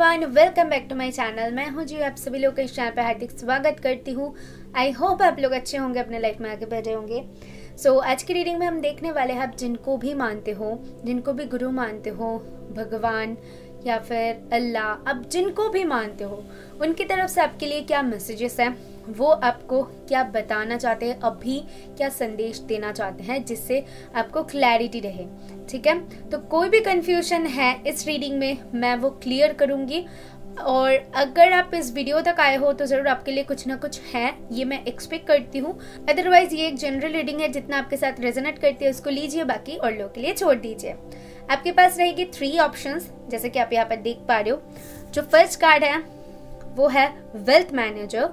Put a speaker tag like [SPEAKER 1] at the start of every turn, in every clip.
[SPEAKER 1] Everyone, welcome back to my channel. मैं हूं जी, आप सभी लोग के इस चैनल पर हार्दिक स्वागत करती हूं। आई होप आप लोग अच्छे होंगे, अपने लाइफ में आगे बढ़े होंगे। सो आज की रीडिंग में हम देखने वाले हैं, आप जिनको भी मानते हो, जिनको भी गुरु मानते हो, भगवान या फिर अल्लाह, आप जिनको भी मानते हो, उनकी तरफ से आपके लिए क्या मैसेजेस हैं, वो आपको क्या बताना चाहते हैं, अभी क्या संदेश देना चाहते हैं, जिससे आपको क्लैरिटी रहे। ठीक है, तो कोई भी कंफ्यूजन है इस रीडिंग में मैं वो क्लियर करूंगी। और अगर आप इस वीडियो तक आए हो तो ज़रूर आपके लिए कुछ ना कुछ है, ये मैं एक्सपेक्ट करती हूँ। अदरवाइज ये एक जनरल रीडिंग है, जितना आपके साथ रेजोनेट करती है उसको लीजिए, बाकी और लोगों के लिए छोड़ दीजिए। आपके पास रहेगी 3 ऑप्शंस, जैसे कि आप यहाँ पर देख पा रहे हो। जो फर्स्ट कार्ड है वो है वेल्थ मैनेजर,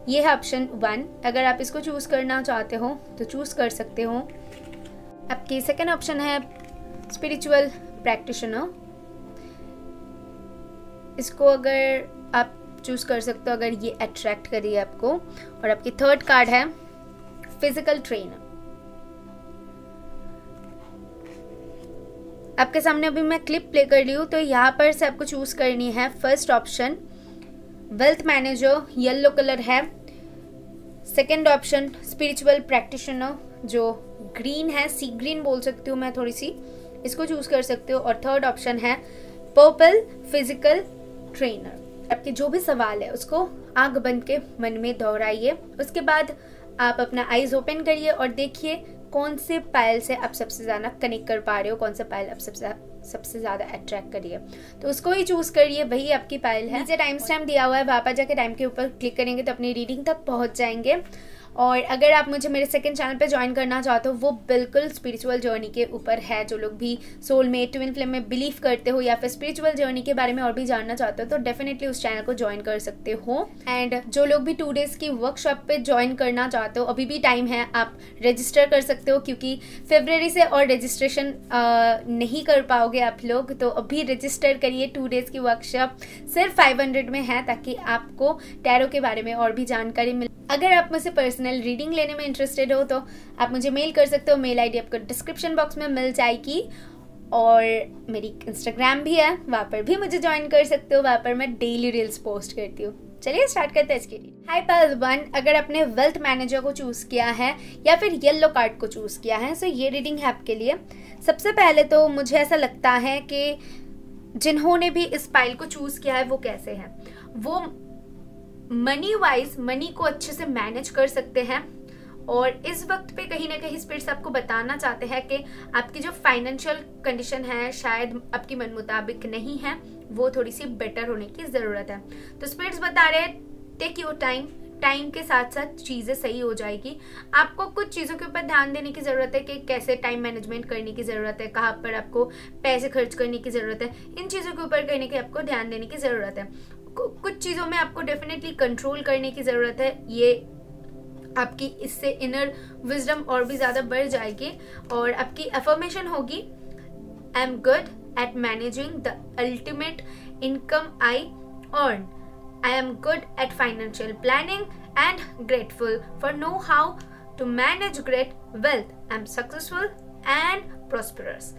[SPEAKER 1] ये है ऑप्शन 1। अगर आप इसको चूज करना चाहते हो तो चूज कर सकते हो। आपकी सेकेंड ऑप्शन है स्पिरिचुअल प्रैक्टिशनर, इसको अगर आप चूज कर सकते हो अगर ये अट्रैक्ट करिए आपको। और आपकी थर्ड कार्ड है फिजिकल ट्रेनर। आपके सामने अभी मैं क्लिप प्ले कर रही हूँ, तो यहाँ पर से आपको चूज करनी है first option wealth manager, yellow colour है। सेकेंड ऑप्शन स्पिरिचुअल प्रैक्टिशनर, जो ग्रीन है, सी ग्रीन बोल सकती हूँ मैं थोड़ी सी, इसको चूज कर सकते हो। और थर्ड ऑप्शन है पर्पल फिजिकल ट्रेनर। आपके जो भी सवाल है उसको आंख बंद के मन में दोहराइए, उसके बाद आप अपना आईज ओपन करिए और देखिए कौन से पायल से आप सबसे ज्यादा कनेक्ट कर पा रहे हो, कौन सा पायल आप सबसे ज्यादा अट्रैक्ट करिए, तो उसको ही चूज करिए, वही आपकी पायल है। नीचे टाइम स्टैम्प दिया हुआ है, वहां पर जाके टाइम के ऊपर क्लिक करेंगे तो अपनी रीडिंग तक पहुंच जाएंगे। और अगर आप मुझे मेरे सेकंड चैनल पे ज्वाइन करना चाहते हो, वो बिल्कुल स्पिरिचुअल जर्नी के ऊपर है। जो लोग भी सोलमेट ट्विन फ्लेम में बिलीव करते हो या फिर स्पिरिचुअल जर्नी के बारे में और भी जानना चाहते हो, तो डेफिनेटली उस चैनल को ज्वाइन कर सकते हो। एंड जो लोग भी 2 डेज की वर्कशॉप पे ज्वाइन करना चाहते हो, अभी भी टाइम है, आप रजिस्टर कर सकते हो, क्योंकि फरवरी से और रजिस्ट्रेशन नहीं कर पाओगे आप लोग, तो अभी रजिस्टर करिए। 2 डेज की वर्कशॉप सिर्फ 500 में है, ताकि आपको टैरो के बारे में और भी जानकारी मिले। अगर आप मुझसे पर्सनल रीडिंग लेने में इंटरेस्टेड हो तो आप मुझे मेल कर सकते हो, मेल आईडी आपको डिस्क्रिप्शन बॉक्स में मिल जाएगी। और मेरी इंस्टाग्राम भी है, वहाँ पर भी मुझे ज्वाइन कर सकते हो, वहाँ पर मैं डेली रील्स पोस्ट करती हूँ। चलिए स्टार्ट करते हैं इसकी रीडिंग। हाय पाइल 1, अगर आपने वेल्थ मैनेजर को चूज किया है या फिर येलो कार्ड को चूज किया है, सो ये रीडिंग है आपके लिए। सबसे पहले तो मुझे ऐसा लगता है कि जिन्होंने भी इस पाइल को चूज किया है वो कैसे है, वो मनी वाइज मनी को अच्छे से मैनेज कर सकते हैं। और इस वक्त पे कहीं ना कहीं स्पिरिट्स आपको बताना चाहते हैं कि आपकी जो फाइनेंशियल कंडीशन है शायद आपकी मन मुताबिक नहीं है, वो थोड़ी सी बेटर होने की जरूरत है। तो स्पिरिट्स बता रहे हैं टेक योर टाइम, टाइम के साथ साथ चीजें सही हो जाएगी। आपको कुछ चीजों के ऊपर ध्यान देने की जरूरत है कि कैसे टाइम मैनेजमेंट करने की जरूरत है, कहाँ पर आपको पैसे खर्च करने की जरूरत है, इन चीजों के ऊपर कहने की आपको ध्यान देने की जरूरत है। कुछ चीजों में आपको डेफिनेटली कंट्रोल करने की जरूरत है, ये आपकी इससे इनर विजडम और भी ज्यादा बढ़ जाएगी। और आपकी अफर्मेशन होगी I am good at managing the ultimate income I earn, I am good at financial planning and grateful for no how to manage great wealth, I am successful and prosperous.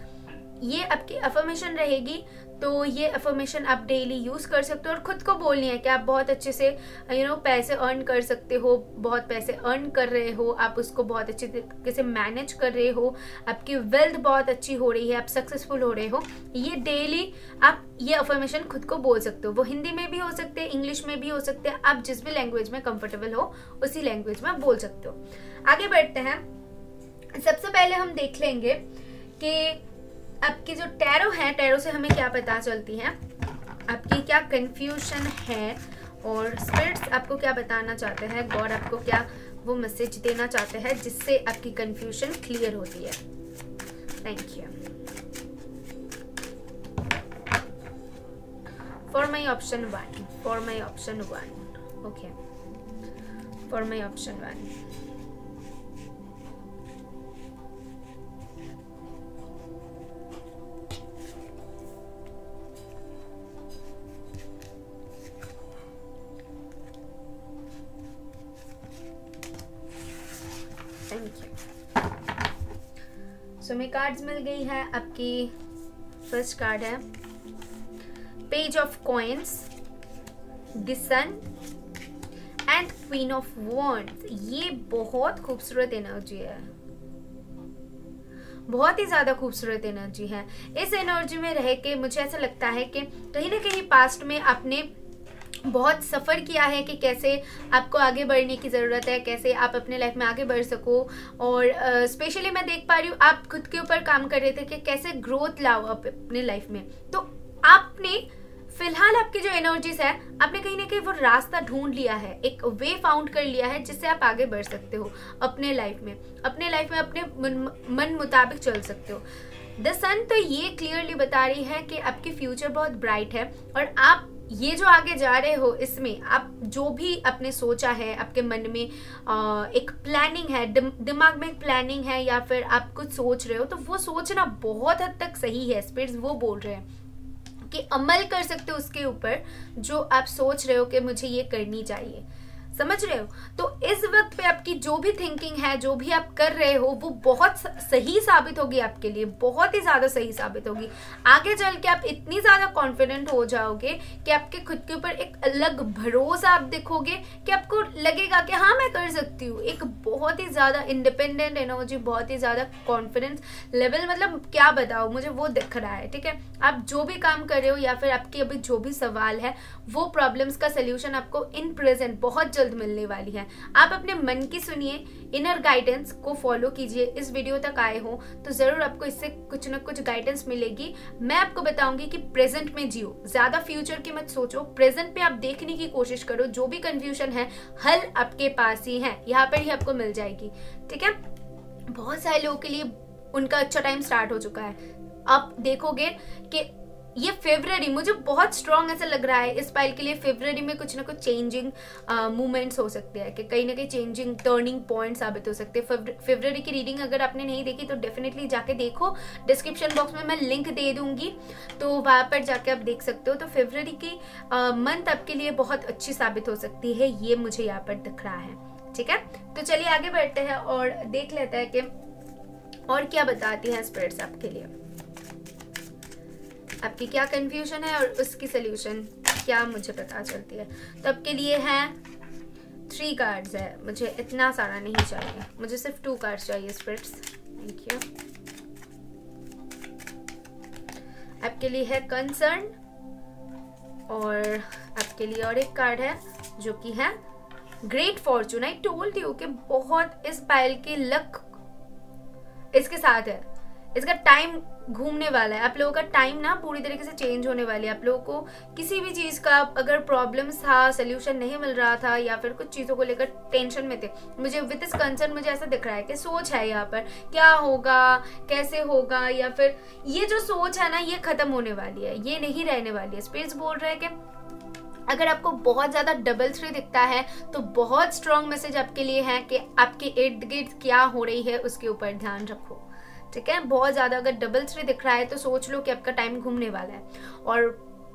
[SPEAKER 1] ये आपकी affirmation रहेगी। तो ये affirmation आप daily use कर सकते हो और खुद को बोलनी है कि आप बहुत अच्छे से पैसे अर्न कर सकते हो, बहुत पैसे अर्न कर रहे हो, आप उसको बहुत अच्छे तरीके से मैनेज कर रहे हो, आपकी वेल्थ बहुत अच्छी हो रही है, आप सक्सेसफुल हो रहे हो। ये डेली आप ये अफर्मेशन खुद को बोल सकते हो। वो हिंदी में भी हो सकते हैं, इंग्लिश में भी हो सकते हैं, आप जिस भी लैंग्वेज में कंफर्टेबल हो उसी लैंग्वेज में बोल सकते हो। आगे बढ़ते हैं। सबसे पहले हम देख लेंगे कि आपकी जो टैरो है, टैरो से हमें क्या पता चलती है, आपकी क्या कंफ्यूजन है और स्पिरिट्स आपको क्या बताना चाहते हैं, गॉड आपको क्या वो मैसेज देना चाहते हैं जिससे आपकी कंफ्यूजन क्लियर होती है। Thank you. For my option 1, for my option 1, okay, for my option 1। Thank you. So हमें कार्ड्स मिल गई है। आपकी फर्स्ट कार्ड है page of coins, the sun and queen of wands. ये बहुत खूबसूरत एनर्जी है, बहुत ही ज्यादा खूबसूरत एनर्जी है। इस एनर्जी में रह के मुझे ऐसा लगता है कि कहीं ना कहीं पास्ट में आपने बहुत सफ़र किया है कि कैसे आपको आगे बढ़ने की ज़रूरत है, कैसे आप अपने लाइफ में आगे बढ़ सको। और स्पेशली मैं देख पा रही हूँ आप खुद के ऊपर काम कर रहे थे कि कैसे ग्रोथ लाओ अपने लाइफ में। तो आपने फिलहाल आपकी जो एनर्जीज है, आपने कहीं ना कहीं वो रास्ता ढूंढ लिया है, एक वे फाउंड कर लिया है जिससे आप आगे बढ़ सकते हो अपने लाइफ में अपने मन मुताबिक चल सकते हो। द सन तो ये क्लियरली बता रही है कि आपकी फ्यूचर बहुत ब्राइट है और आप ये जो आगे जा रहे हो इसमें आप जो भी आपने सोचा है, आपके मन में एक प्लानिंग है, दिमाग में एक प्लानिंग है या फिर आप कुछ सोच रहे हो, तो वो सोचना बहुत हद तक सही है। स्पिरिट्स वो बोल रहे हैं कि अमल कर सकते हो उसके ऊपर जो आप सोच रहे हो कि मुझे ये करनी चाहिए। समझ रहे हो? तो इस वक्त पे आपकी जो भी थिंकिंग है, जो भी आप कर रहे हो, वो बहुत सही साबित होगी आपके लिए, बहुत ही ज्यादा सही साबित होगी। आगे चल के आप इतनी ज्यादा कॉन्फिडेंट हो जाओगे कि आपके खुद के ऊपर एक अलग भरोसा आप दिखोगे कि आपको लगेगा कि हाँ मैं कर सकती हूँ। एक बहुत ही ज्यादा इंडिपेंडेंट एनर्जी, बहुत ही ज्यादा कॉन्फिडेंस लेवल, मतलब क्या बताओ, मुझे वो दिख रहा है। ठीक है, आप जो भी काम कर रहे हो या फिर आपकी अभी जो भी सवाल है, वो प्रॉब्लम्स का सोल्यूशन आपको इन प्रेजेंट बहुत जल्द मिलने वाली है। आप अपने मन की सुनिए, इनर गाइडेंस को फॉलो कीजिए। इस वीडियो तक आए हो तो जरूर आपको इससे कुछ ना कुछ गाइडेंस मिलेगी। मैं आपको बताऊंगी कि प्रेजेंट में जियो, ज्यादा फ्यूचर की मत सोचो, प्रेजेंट पे आप देखने की कोशिश करो। जो भी कंफ्यूजन है, हल आपके पास ही है, यहाँ पर ही आपको मिल जाएगी। ठीक है, बहुत सारे लोगों के लिए उनका अच्छा टाइम स्टार्ट हो चुका है। आप देखोगे कि ये फेब्रुअरी, मुझे बहुत स्ट्रॉन्ग ऐसा लग रहा है इस फाइल के लिए, फेब्रुअरी में कुछ ना कुछ चेंजिंग मूवमेंट्स हो सकते हैं, कि कहीं ना कहीं चेंजिंग टर्निंग पॉइंट साबित हो सकते हैं। फेब्रुअरी की रीडिंग अगर आपने नहीं देखी तो डेफिनेटली जाके देखो, डिस्क्रिप्शन बॉक्स में मैं लिंक दे दूंगी, तो वहां पर जाके आप देख सकते हो। तो फेब्रुअरी की मंथ आपके लिए बहुत अच्छी साबित हो सकती है, ये मुझे यहाँ पर दिख रहा है। ठीक है, तो चलिए आगे बढ़ते हैं और देख लेते हैं कि और क्या बताती है स्पिरिट्स आपके लिए, आपकी क्या कंफ्यूजन है और उसकी सोल्यूशन क्या मुझे पता चलती है। तो आपके लिए है 3 कार्ड्स है, मुझे इतना सारा नहीं चाहिए, मुझे सिर्फ 2 कार्ड्स चाहिए स्पिरिट्स। Thank you. आपके लिए है कंसर्न और आपके लिए और एक कार्ड है जो कि है great Fortune. I told you कि बहुत इस पाइल की लक इसके साथ है, इसका टाइम घूमने वाला है। आप लोगों का टाइम ना पूरी तरीके से चेंज होने वाली है। आप लोगों को किसी भी चीज का अगर प्रॉब्लम्स था, सोल्यूशन नहीं मिल रहा था या फिर कुछ चीजों को लेकर टेंशन में थे, मुझे विद दिस कंसर्न मुझे ऐसा दिख रहा है कि सोच है यहाँ पर क्या होगा, कैसे होगा, या फिर ये जो सोच है ना ये खत्म होने वाली है, ये नहीं रहने वाली है। स्पिरिट्स बोल रहे हैं कि अगर आपको बहुत ज्यादा 3 दिखता है तो बहुत स्ट्रॉन्ग मैसेज आपके लिए है कि आपके इर्द गिर्द क्या हो रही है उसके ऊपर ध्यान रखो। ठीक है, बहुत ज्यादा अगर 3 दिख रहा है तो सोच लो कि आपका टाइम घूमने वाला है। और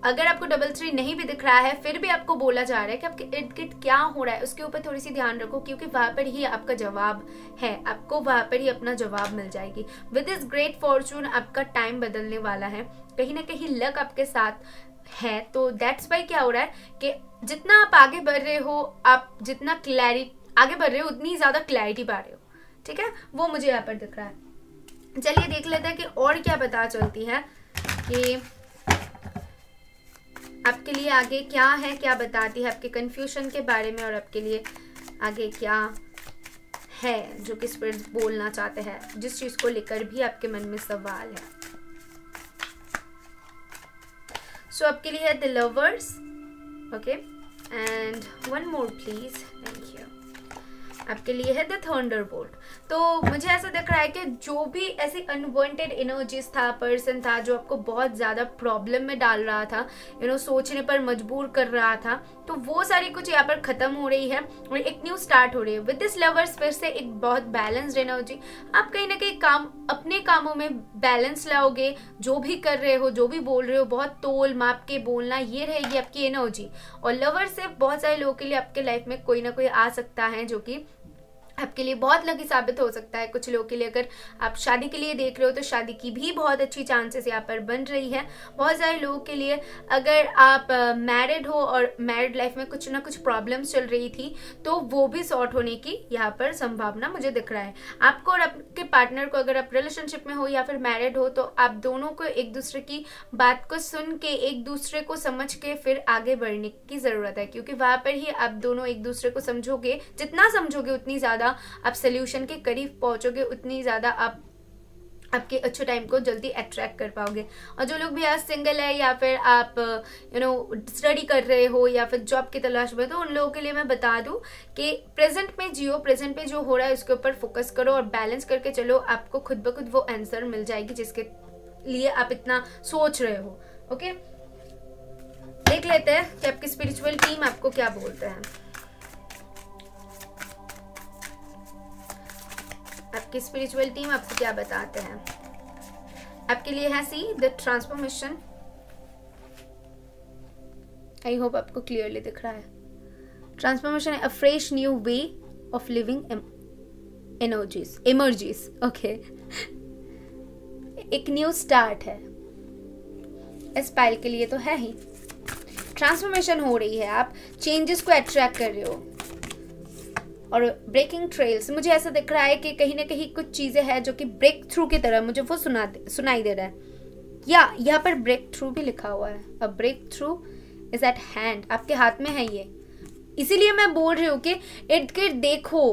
[SPEAKER 1] अगर आपको 3 नहीं भी दिख रहा है फिर भी आपको बोला जा रहा है कि आपके इर्द गिर्द क्या हो रहा है उसके ऊपर थोड़ी सी ध्यान रखो, क्योंकि वहां पर ही आपका जवाब है, आपको वहां पर ही अपना जवाब मिल जाएगी। विद दिस ग्रेट फॉर्चून आपका टाइम बदलने वाला है, कहीं ना कहीं लक आपके साथ है। तो दैट्स वाई क्या हो रहा है कि जितना आप आगे बढ़ रहे हो, आप जितना आगे बढ़ रहे हो उतनी ज्यादा क्लैरिटी पा रहे हो। ठीक है, वो मुझे यहाँ पर दिख रहा है। चलिए देख लेते हैं कि और क्या पता चलती है कि आपके लिए आगे क्या है, क्या बताती है आपके कंफ्यूजन के बारे में और आपके लिए आगे क्या है जो कि स्पिरिट्स बोलना चाहते हैं, जिस चीज को लेकर भी आपके मन में सवाल है। सो आपके लिए है the lovers, okay, and one more please, thank you. आपके लिए है द थंडरबोल्ट। तो मुझे ऐसा दिख रहा है कि जो भी ऐसी अनवांटेड एनर्जीज था, पर्सन था जो आपको बहुत ज्यादा प्रॉब्लम में डाल रहा था, सोचने पर मजबूर कर रहा था, तो वो सारी कुछ यहाँ पर खत्म हो रही है और एक न्यू स्टार्ट हो रही है। विद दिस लवर्स फिर से एक बहुत बैलेंस्ड एनर्जी, आप कहीं ना कहीं अपने कामों में बैलेंस लाओगे, जो भी कर रहे हो, जो भी बोल रहे हो, बहुत तोल माप के बोलना, ये रहेगी आपकी एनर्जी। और लवर्स से बहुत सारे लोगों के लिए आपके लाइफ में कोई ना कोई आ सकता है जो कि आपके लिए बहुत लकी साबित हो सकता है। कुछ लोगों के लिए अगर आप शादी के लिए देख रहे हो तो शादी की भी बहुत अच्छी चांसेस यहाँ पर बन रही है। बहुत सारे लोगों के लिए अगर आप मैरिड हो और मैरिड लाइफ में कुछ ना कुछ प्रॉब्लम्स चल रही थी तो वो भी सॉर्ट होने की यहाँ पर संभावना मुझे दिख रहा है। आपको और आपके पार्टनर को, अगर आप रिलेशनशिप में हो या फिर मैरिड हो, तो आप दोनों को एक दूसरे की बात को सुन के, एक दूसरे को समझ के फिर आगे बढ़ने की जरूरत है, क्योंकि वहां पर ही आप दोनों एक दूसरे को समझोगे। जितना समझोगे उतनी ज्यादा आप सोल्यूशन के करीब पहुंचोगे, उतनी ज्यादा आप आपके अच्छे टाइम को जल्दी अट्रैक्ट कर पाओगे। और जो लोग भी आज सिंगल है या फिर आप स्टडी कर रहे हो या फिर जॉब की तलाश में, तो उन लोगों के लिए मैं बता दूं कि प्रेजेंट में जियो, प्रेजेंट में जो हो रहा है उसके ऊपर फोकस करो और बैलेंस करके चलो। आपको खुद ब खुद वो आंसर मिल जाएगी जिसके लिए आप इतना सोच रहे हो। ओके, देख लेते हैं कि आपकी स्पिरिचुअल टीम आपको क्या बोलते हैं। आपकी स्पिरिचुअल टीम आपको क्या बताते हैं। आपके लिए है see the transformation. I hope आपको क्लियरली दिख रहा है। ट्रांसफॉर्मेशन है a fresh new way of living emerges. Okay, एक न्यू स्टार्ट है इस पाइल के लिए, तो है ही। ट्रांसफॉर्मेशन हो रही है, आप चेंजेस को अट्रैक्ट कर रहे हो। और ब्रेकिंग ट्रेल्स, मुझे ऐसा दिख रहा है कि कहीं ना कहीं कुछ चीजें हैं जो कि ब्रेक थ्रू की तरह मुझे वो सुनाई दे रहा है। या यहाँ पर ब्रेक थ्रू भी लिखा हुआ है, a breakthrough is at hand, आपके हाथ में है ये। इसीलिए मैं बोल रही हूँ कि इर्द गिर्द देखो,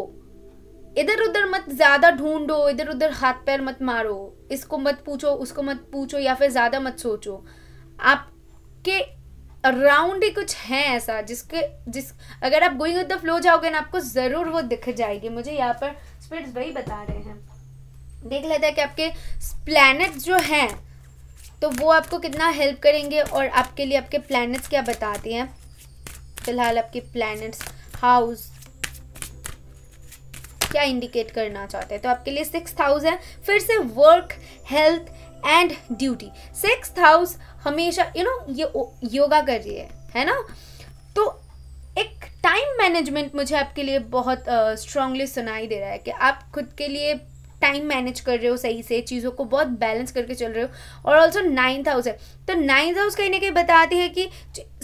[SPEAKER 1] इधर उधर मत ज्यादा ढूंढो, इधर उधर हाथ पैर मत मारो, इसको मत पूछो, उसको मत पूछो, या फिर ज्यादा मत सोचो। आपके अराउंड ही कुछ है ऐसा अगर आप गोइंग विद द फ्लो जाओगे ना, आपको जरूर वो दिख जाएगी। मुझे यहाँ पर स्पिरिट्स वही बता रहे हैं। देख लेते हैं कि आपके प्लैनेट्स जो हैं तो वो आपको कितना हेल्प करेंगे और आपके लिए आपके प्लैनेट्स क्या बताते हैं। फिलहाल आपके प्लैनेट्स हाउस क्या इंडिकेट करना चाहते हैं, तो आपके लिए 6th हाउस है। फिर से work, health and duty. 6th house हमेशा ये योगा कर रही है ना, तो एक टाइम मैनेजमेंट मुझे आपके लिए बहुत स्ट्रांगली सुनाई दे रहा है कि आप खुद के लिए टाइम मैनेज कर रहे हो सही से, चीज़ों को बहुत बैलेंस करके चल रहे हो। और ऑल्सो 9th हाउस है, तो 9th हाउस कहीं ना कहीं बताती है कि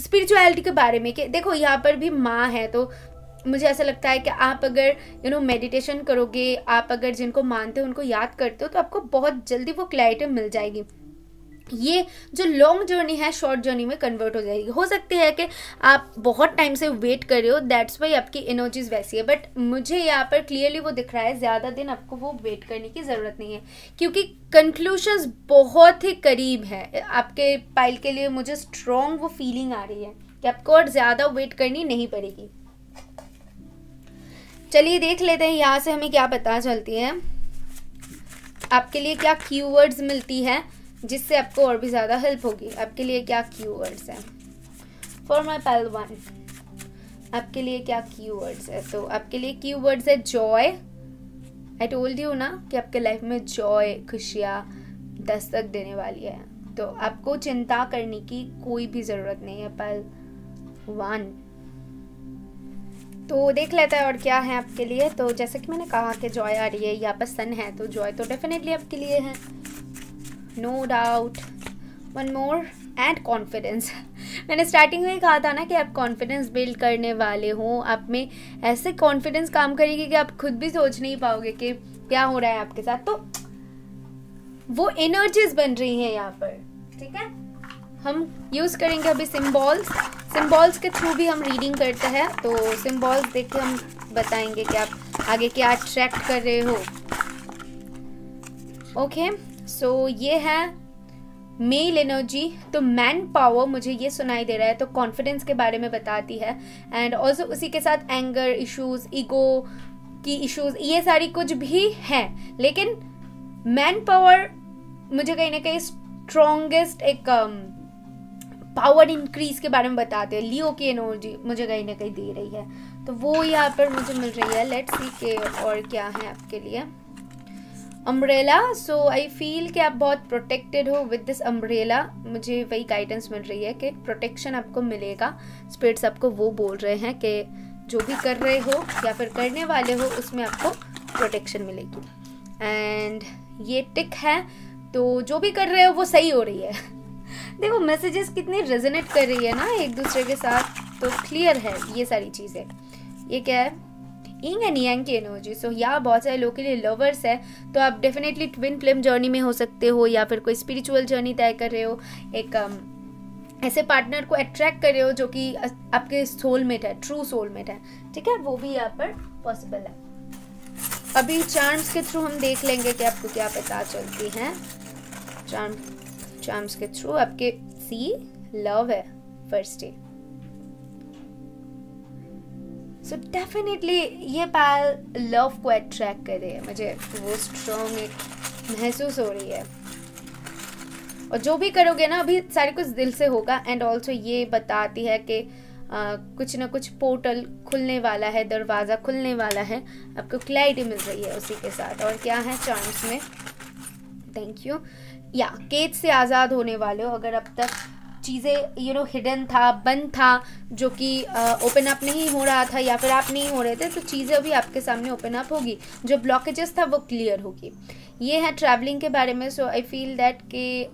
[SPEAKER 1] स्पिरिचुअलिटी के बारे में, कि देखो यहाँ पर भी माँ है, तो मुझे ऐसा लगता है कि आप अगर मेडिटेशन करोगे, आप अगर जिनको मानते हो उनको याद करते हो, तो आपको बहुत जल्दी वो क्लैरिटी मिल जाएगी। ये जो लॉन्ग जर्नी है शॉर्ट जर्नी में कन्वर्ट हो जाएगी। हो सकती है कि आप बहुत टाइम से वेट कर रहे हो, दैट्स वाई आपकी एनर्जीज वैसी है, बट मुझे यहाँ पर क्लियरली वो दिख रहा है ज़्यादा दिन आपको वो वेट करने की ज़रूरत नहीं है, क्योंकि कंक्लूशंस बहुत ही करीब है आपके पाइल के लिए। मुझे स्ट्रॉन्ग वो फीलिंग आ रही है कि आपको और ज़्यादा वेट करनी नहीं पड़ेगी। चलिए देख लेते हैं यहाँ से हमें क्या पता चलती है, आपके लिए क्या कीवर्ड्स मिलती है जिससे आपको और भी ज़्यादा हेल्प होगी। आपके लिए क्या कीवर्ड्स हैं फॉर माई पाइल 1, आपके लिए क्या कीवर्ड्स है। तो आपके लिए कीवर्ड्स है जॉय। आई टोल्ड यू ना कि आपके लाइफ में जॉय, खुशियाँ दस्तक देने वाली है, तो आपको चिंता करने की कोई भी ज़रूरत नहीं है पाइल 1। तो देख लेता है और क्या है आपके लिए। तो जैसे कि मैंने कहा कि जॉय आ रही है, यहाँ पर सन है, तो जॉय तो डेफिनेटली आपके लिए है, no doubt. One more and confidence. मैंने स्टार्टिंग में ही कहा था ना कि आप कॉन्फिडेंस बिल्ड करने वाले हो, आप में ऐसे कॉन्फिडेंस काम करेगी कि आप खुद भी सोच नहीं पाओगे कि क्या हो रहा है आपके साथ। तो वो एनर्जीज बन रही हैं यहाँ पर, ठीक है। हम यूज करेंगे अभी सिंबल्स के थ्रू भी हम रीडिंग करते हैं। तो सिंबल्स देख के हम बताएंगे कि आप आगे क्या अट्रैक्ट कर रहे हो। ओके, सो ये है मेल एनर्जी, तो मैन पावर मुझे ये सुनाई दे रहा है, तो कॉन्फिडेंस के बारे में बताती है। एंड ऑल्सो उसी के साथ एंगर इश्यूज, ईगो की इश्यूज, ये सारी कुछ भी है, लेकिन मैन पावर मुझे कहीं ना कहीं स्ट्रॉन्गेस्ट एक पावर इंक्रीज के बारे में बताते हैं। लियो की एनर्जी मुझे कहीं ना कहीं दे रही है, तो वो यहाँ पर मुझे मिल रही है। लेट्स सी के और क्या है आपके लिए। अम्ब्रेला, सो आई फील कि आप बहुत प्रोटेक्टेड हो विद दिस अम्ब्रेला। मुझे वही गाइडेंस मिल रही है कि प्रोटेक्शन आपको मिलेगा। स्पिरिट्स आपको वो बोल रहे हैं कि जो भी कर रहे हो या फिर करने वाले हो उसमें आपको प्रोटेक्शन मिलेगी। एंड ये टिक है, तो जो भी कर रहे हो वो सही हो रही है। देखो मैसेजेस कितनी रेजोनेट कर रही है ना एक दूसरे के साथ, तो क्लियर है ये सारी चीज़ें। ये क्या है, यिंग एंड यांग की एनर्जी। सो यहाँ बहुत सारे लोगों के लिए लवर्स है, तो आप डेफिनेटली ट्विन फ्लेम जर्नी में हो सकते हो, या फिर कोई स्पिरिचुअल जर्नी तय कर रहे हो, एक ऐसे पार्टनर को अट्रैक्ट कर रहे हो जो कि आपके सोलमेट है, ट्रू सोलमेट है, ठीक है, वो भी यहाँ पर पॉसिबल है। अभी चार्म्स के थ्रू हम देख लेंगे कि आपको क्या पता चलती हैं। चार्म्स के थ्रू आपके सी लव है फर्स्ट डे। सो डेफिनेटली ये पाल लव को अट्रैक्ट कर रही है, मुझे वो स्ट्रॉन्ग एक महसूस हो रही है। और जो भी करोगे ना अभी सारे कुछ दिल से होगा। एंड ऑल्सो ये बताती है कि कुछ ना कुछ पोर्टल खुलने वाला है, दरवाज़ा खुलने वाला है, आपको क्लैरिटी मिल रही है उसी के साथ। और क्या है चार्म्स में, थैंक यू, या केज से आज़ाद होने वाले हो। अगर अब तक चीज़ें हिडन था, बंद था, जो कि ओपन अप नहीं हो रहा था या फिर आप नहीं हो रहे थे, तो चीज़ें अभी आपके सामने ओपन अप होगी। जो ब्लॉकेजेस था वो क्लियर होगी। ये है ट्रैवलिंग के बारे में। सो आई फील दैट कि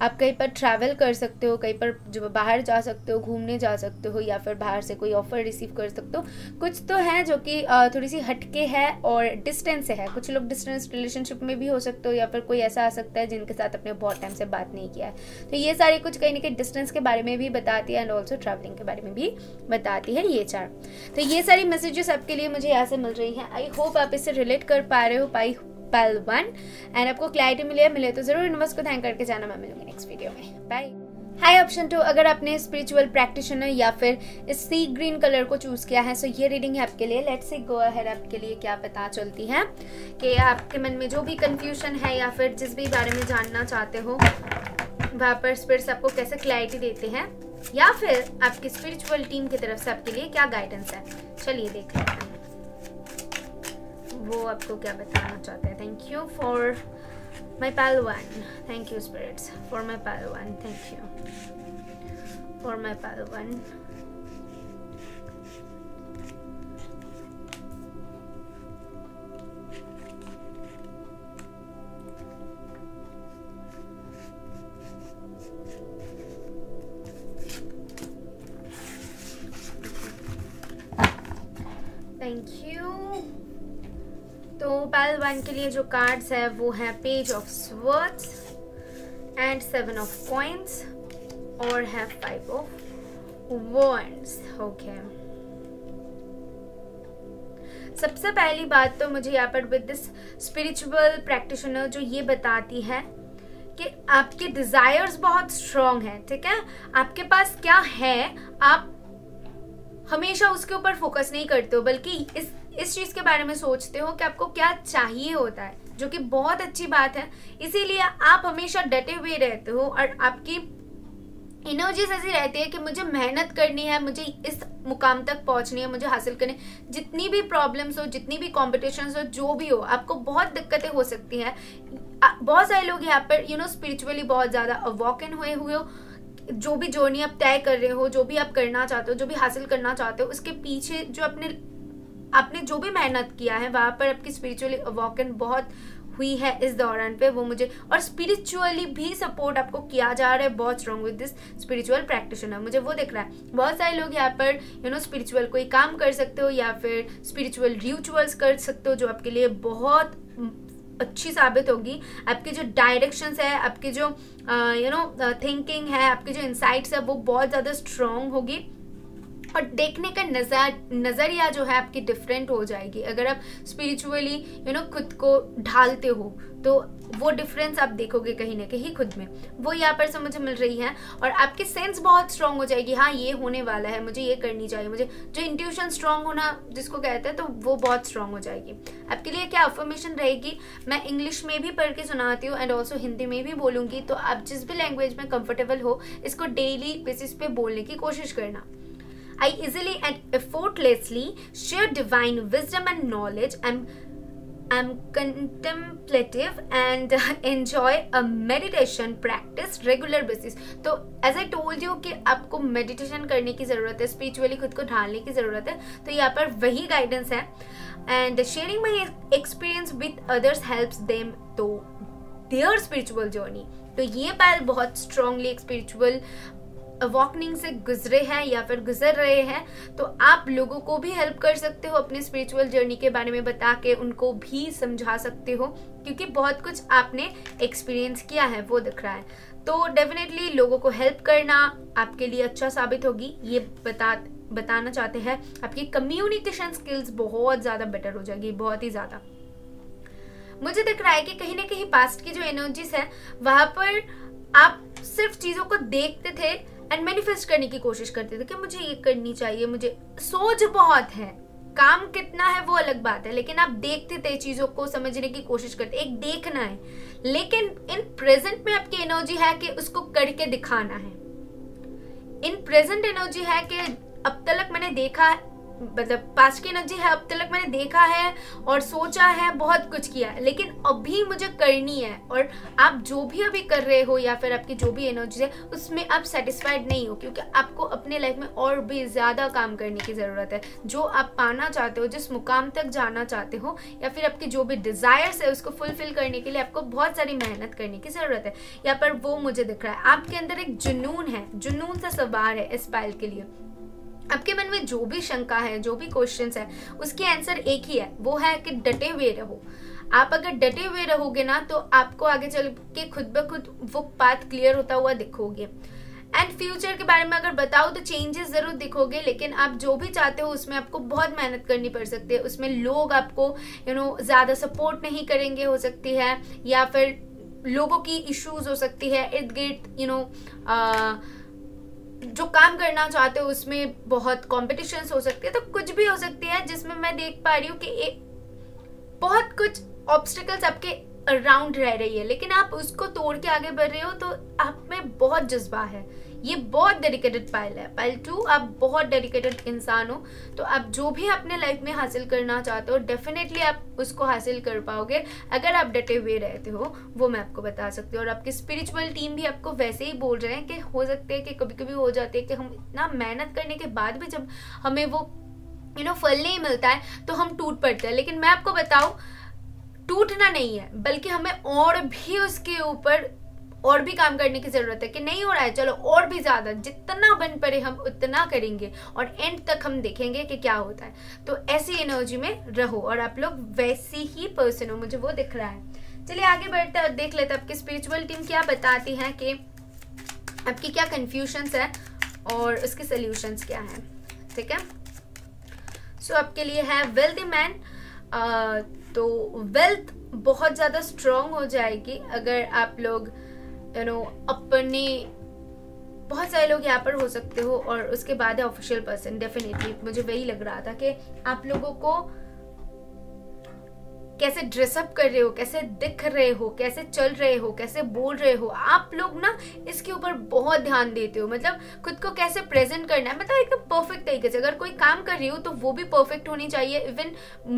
[SPEAKER 1] आप कहीं पर ट्रैवल कर सकते हो, कहीं पर जो बाहर जा सकते हो, घूमने जा सकते हो, या फिर बाहर से कोई ऑफर रिसीव कर सकते हो। कुछ तो है जो कि थोड़ी सी हटके है और डिस्टेंस से है। कुछ लोग डिस्टेंस रिलेशनशिप में भी हो सकते हो, या फिर कोई ऐसा आ सकता है जिनके साथ अपने बहुत टाइम से बात नहीं किया है। तो ये सारी कुछ कहीं ना कहीं डिस्टेंस के बारे में भी बताती है, एंड ऑल्सो ट्रैवलिंग के बारे में भी बताती है ये चार। तो ये सारी मैसेजेस आपके लिए मुझे यहाँ से मिल रही हैं। आई होप आप इससे रिलेट कर पा रहे हो पाइल 1, एंड आपको क्लैरिटी मिले तो जरूर यूनिवर्स को थैंक करके जाना। मैं मिलूंगी नेक्स्ट वीडियो में, बाय। हाय ऑप्शन 2, अगर आपने स्पिरिचुअल प्रैक्टिशनर या फिर इस सी ग्रीन कलर को चूज किया है, सो ये रीडिंग है आपके लिए। लेट्स सी गो अहेड, आपके लिए क्या पता चलती है कि आपके मन में जो भी कंफ्यूजन है या फिर जिस भी बारे में जानना चाहते हो, वहाँ पर स्पिरिट्स आपको कैसे क्लैरिटी देते हैं, या फिर आपकी स्पिरिचुअल टीम की तरफ से आपके लिए क्या गाइडेंस है। चलिए देख लेते हैं वो आपको क्या बताना चाहते हैं। Thank you for my pile 1, thank you spirits for my pile 1, thank you for my pile 1। Thank you. तो पाइल 1 के लिए जो कार्ड्स है वो है page of swords and 7 of coins और है 5 ऑफ वॉन्ड्स। ओके, सबसे पहली बात तो मुझे यहाँ पर विद दिस स्पिरिचुअल प्रैक्टिशनर जो ये बताती है कि आपके डिजायर्स बहुत स्ट्रॉन्ग है, ठीक है। आपके पास क्या है, आप हमेशा उसके ऊपर फोकस नहीं करते हो, बल्कि इस चीज के बारे में सोचते हो कि आपको क्या चाहिए होता है, जो कि बहुत अच्छी बात है। इसीलिए आप हमेशा डटे हुए रहते हो और आपकी एनर्जीज ऐसी रहती है कि मुझे मेहनत करनी है, मुझे इस मुकाम तक पहुंचनी है, मुझे हासिल करनी है। जितनी भी प्रॉब्लम्स हो, जितनी भी कॉम्पिटिशन्स हो, जो भी हो, आपको बहुत दिक्कतें हो सकती हैं। बहुत सारे लोग यहाँ पर स्पिरिचुअली बहुत ज्यादा अवॉकन हुए हो, जो भी जर्नी आप तय कर रहे हो, जो भी आप करना चाहते हो, जो भी हासिल करना चाहते हो, उसके पीछे जो आपने जो भी मेहनत किया है, वहां पर आपकी स्पिरिचुअली अवॉकन बहुत हुई है इस दौरान पे, वो मुझे, और स्पिरिचुअली भी सपोर्ट आपको किया जा रहा है बहुत strong with this spiritual practitioner, मुझे वो दिख रहा है। बहुत सारे लोग यहाँ पर स्पिरिचुअल कोई काम कर सकते हो या फिर स्पिरिचुअल रिचुअल्स कर सकते हो, जो आपके लिए बहुत अच्छी साबित होगी। आपके जो डायरेक्शंस है, आपके जो थिंकिंग है, आपके जो इंसाइट्स है, वो बहुत ज्यादा स्ट्रॉन्ग होगी और देखने का नजरिया जो है आपकी डिफरेंट हो जाएगी। अगर आप स्पिरिचुअली खुद को ढालते हो तो वो डिफरेंस आप देखोगे कहीं ना कहीं खुद में, वो यहाँ पर से मुझे मिल रही है। और आपकी सेंस बहुत स्ट्रांग हो जाएगी, हाँ ये होने वाला है, मुझे ये करनी चाहिए, मुझे जो इंट्यूशन स्ट्रांग होना जिसको कहते हैं, तो वो बहुत स्ट्रांग हो जाएगी। आपके लिए क्या अफर्मेशन रहेगी, मैं इंग्लिश में भी पढ़ के सुनाती हूँ एंड ऑल्सो हिंदी में भी बोलूंगी, तो आप जिस भी लैंग्वेज में कंफर्टेबल हो, इसको डेली बेसिस पे बोलने की कोशिश करना। I easily and effortlessly share divine wisdom and knowledge. I'm contemplative and enjoy a meditation practice regular basis. तो as I told you कि आपको meditation करने की ज़रूरत है, spiritually खुद को ढालने की ज़रूरत है, तो यहाँ पर वही guidance है. And sharing my experience with others helps them to their spiritual journey. तो ये पायल बहुत strongly spiritual अवॉकनिंग से गुजरे हैं या फिर गुजर रहे हैं, तो आप लोगों को भी हेल्प कर सकते हो अपने स्पिरिचुअल जर्नी के बारे में बता के, उनको भी समझा सकते हो, क्योंकि बहुत कुछ आपने एक्सपीरियंस किया है वो दिख रहा है. तो डेफिनेटली लोगों को हेल्प करना आपके लिए अच्छा साबित होगी. ये बताना चाहते हैं आपकी कम्युनिकेशन स्किल्स बहुत ज़्यादा बेटर हो जाएगी, बहुत ही ज़्यादा. मुझे दिख रहा है कि कहीं ना कहीं पास्ट की जो एनर्जीज है वहां पर आप सिर्फ चीज़ों को देखते थे एंड मैनिफेस्ट करने की कोशिश करते थे कि मुझे ये करनी चाहिए. मुझे सोच बहुत है, काम कितना है वो अलग बात है, लेकिन आप देखते थे, चीजों को समझने की कोशिश करते, एक देखना है. लेकिन इन प्रेजेंट में आपकी एनर्जी है कि उसको करके दिखाना है. इन प्रेजेंट एनर्जी है कि अब तक मैंने देखा है, मतलब पास्ट की एनर्जी है, अब तक मैंने देखा है और सोचा है, बहुत कुछ किया है, लेकिन अभी मुझे करनी है. और आप जो भी अभी कर रहे हो या फिर आपकी जो भी एनर्जी है उसमें आप सेटिस्फाइड नहीं हो, क्योंकि आपको अपने लाइफ में और भी ज्यादा काम करने की जरूरत है. जो आप पाना चाहते हो, जिस मुकाम तक जाना चाहते हो, या फिर आपकी जो भी डिजायर्स है उसको फुलफिल करने के लिए आपको बहुत सारी मेहनत करने की जरूरत है. यहाँ पर वो मुझे दिख रहा है. आपके अंदर एक जुनून है, जुनून से सवार है इस पायल के लिए. आपके मन में जो भी शंका है, जो भी क्वेश्चंस है, उसके आंसर एक ही है, वो है कि डटे हुए रहो. आप अगर डटे हुए रहोगे ना तो आपको आगे चल के खुद ब खुद वो पाथ क्लियर होता हुआ दिखोगे. एंड फ्यूचर के बारे में अगर बताओ तो चेंजेस जरूर दिखोगे, लेकिन आप जो भी चाहते हो उसमें आपको बहुत मेहनत करनी पड़ सकती है. उसमें लोग आपको ज्यादा सपोर्ट नहीं करेंगे हो सकती है, या फिर लोगों की इश्यूज हो सकती है इर्द गिर्द. जो काम करना चाहते हो उसमें बहुत कॉम्पिटिशन्स हो सकती है. तो कुछ भी हो सकती है जिसमें मैं देख पा रही हूँ कि बहुत कुछ ऑब्स्टिकल्स आपके अराउंड रह रही है, लेकिन आप उसको तोड़ के आगे बढ़ रहे हो. तो आप में बहुत जज्बा है. ये बहुत डेडिकेटेड पायल है. पायल 2, आप बहुत डेडिकेटेड इंसान हो. तो आप जो भी अपने लाइफ में हासिल करना चाहते हो डेफिनेटली आप उसको हासिल कर पाओगे अगर आप डटे हुए रहते हो, वो मैं आपको बता सकती हूँ. और आपकी स्पिरिचुअल टीम भी आपको वैसे ही बोल रहे हैं कि हो सकते हैं कि कभी कभी हो जाते हैं कि हम इतना मेहनत करने के बाद भी जब हमें वो फल नहीं मिलता है तो हम टूट पड़ते हैं. लेकिन मैं आपको बताऊं, टूटना नहीं है, बल्कि हमें और भी उसके ऊपर और भी काम करने की जरूरत है. कि नहीं हो रहा है, चलो और भी ज्यादा, जितना बन पड़े हम उतना करेंगे और एंड तक हम देखेंगे कि क्या होता है. तो ऐसी एनर्जी में रहो और आप लोग वैसी ही पर्सन हो, मुझे वो दिख रहा है. चलिए आगे बढ़ते हैं, देख लेते हैं आपकी स्पिरिचुअल टीम क्या बताती है, कि आपकी क्या कंफ्यूजन्स है और उसके सोल्यूशंस क्या है. ठीक है, सो आपके लिए है वेल्दी मैन. तो वेल्थ बहुत ज्यादा स्ट्रॉन्ग हो जाएगी अगर आप लोग अपने, बहुत सारे लोग यहाँ पर हो सकते हो. और उसके बाद है ऑफिशियल पर्सन. डेफिनेटली मुझे वही लग रहा था कि आप लोगों को कैसे ड्रेसअप कर रहे हो, कैसे दिख रहे हो, कैसे चल रहे हो, कैसे बोल रहे हो, आप लोग ना इसके ऊपर बहुत ध्यान देते हो. मतलब खुद को कैसे प्रेजेंट करना है, मतलब एकदम परफेक्ट तरीके से. अगर कोई काम कर रही हो तो वो भी परफेक्ट होनी चाहिए. इवन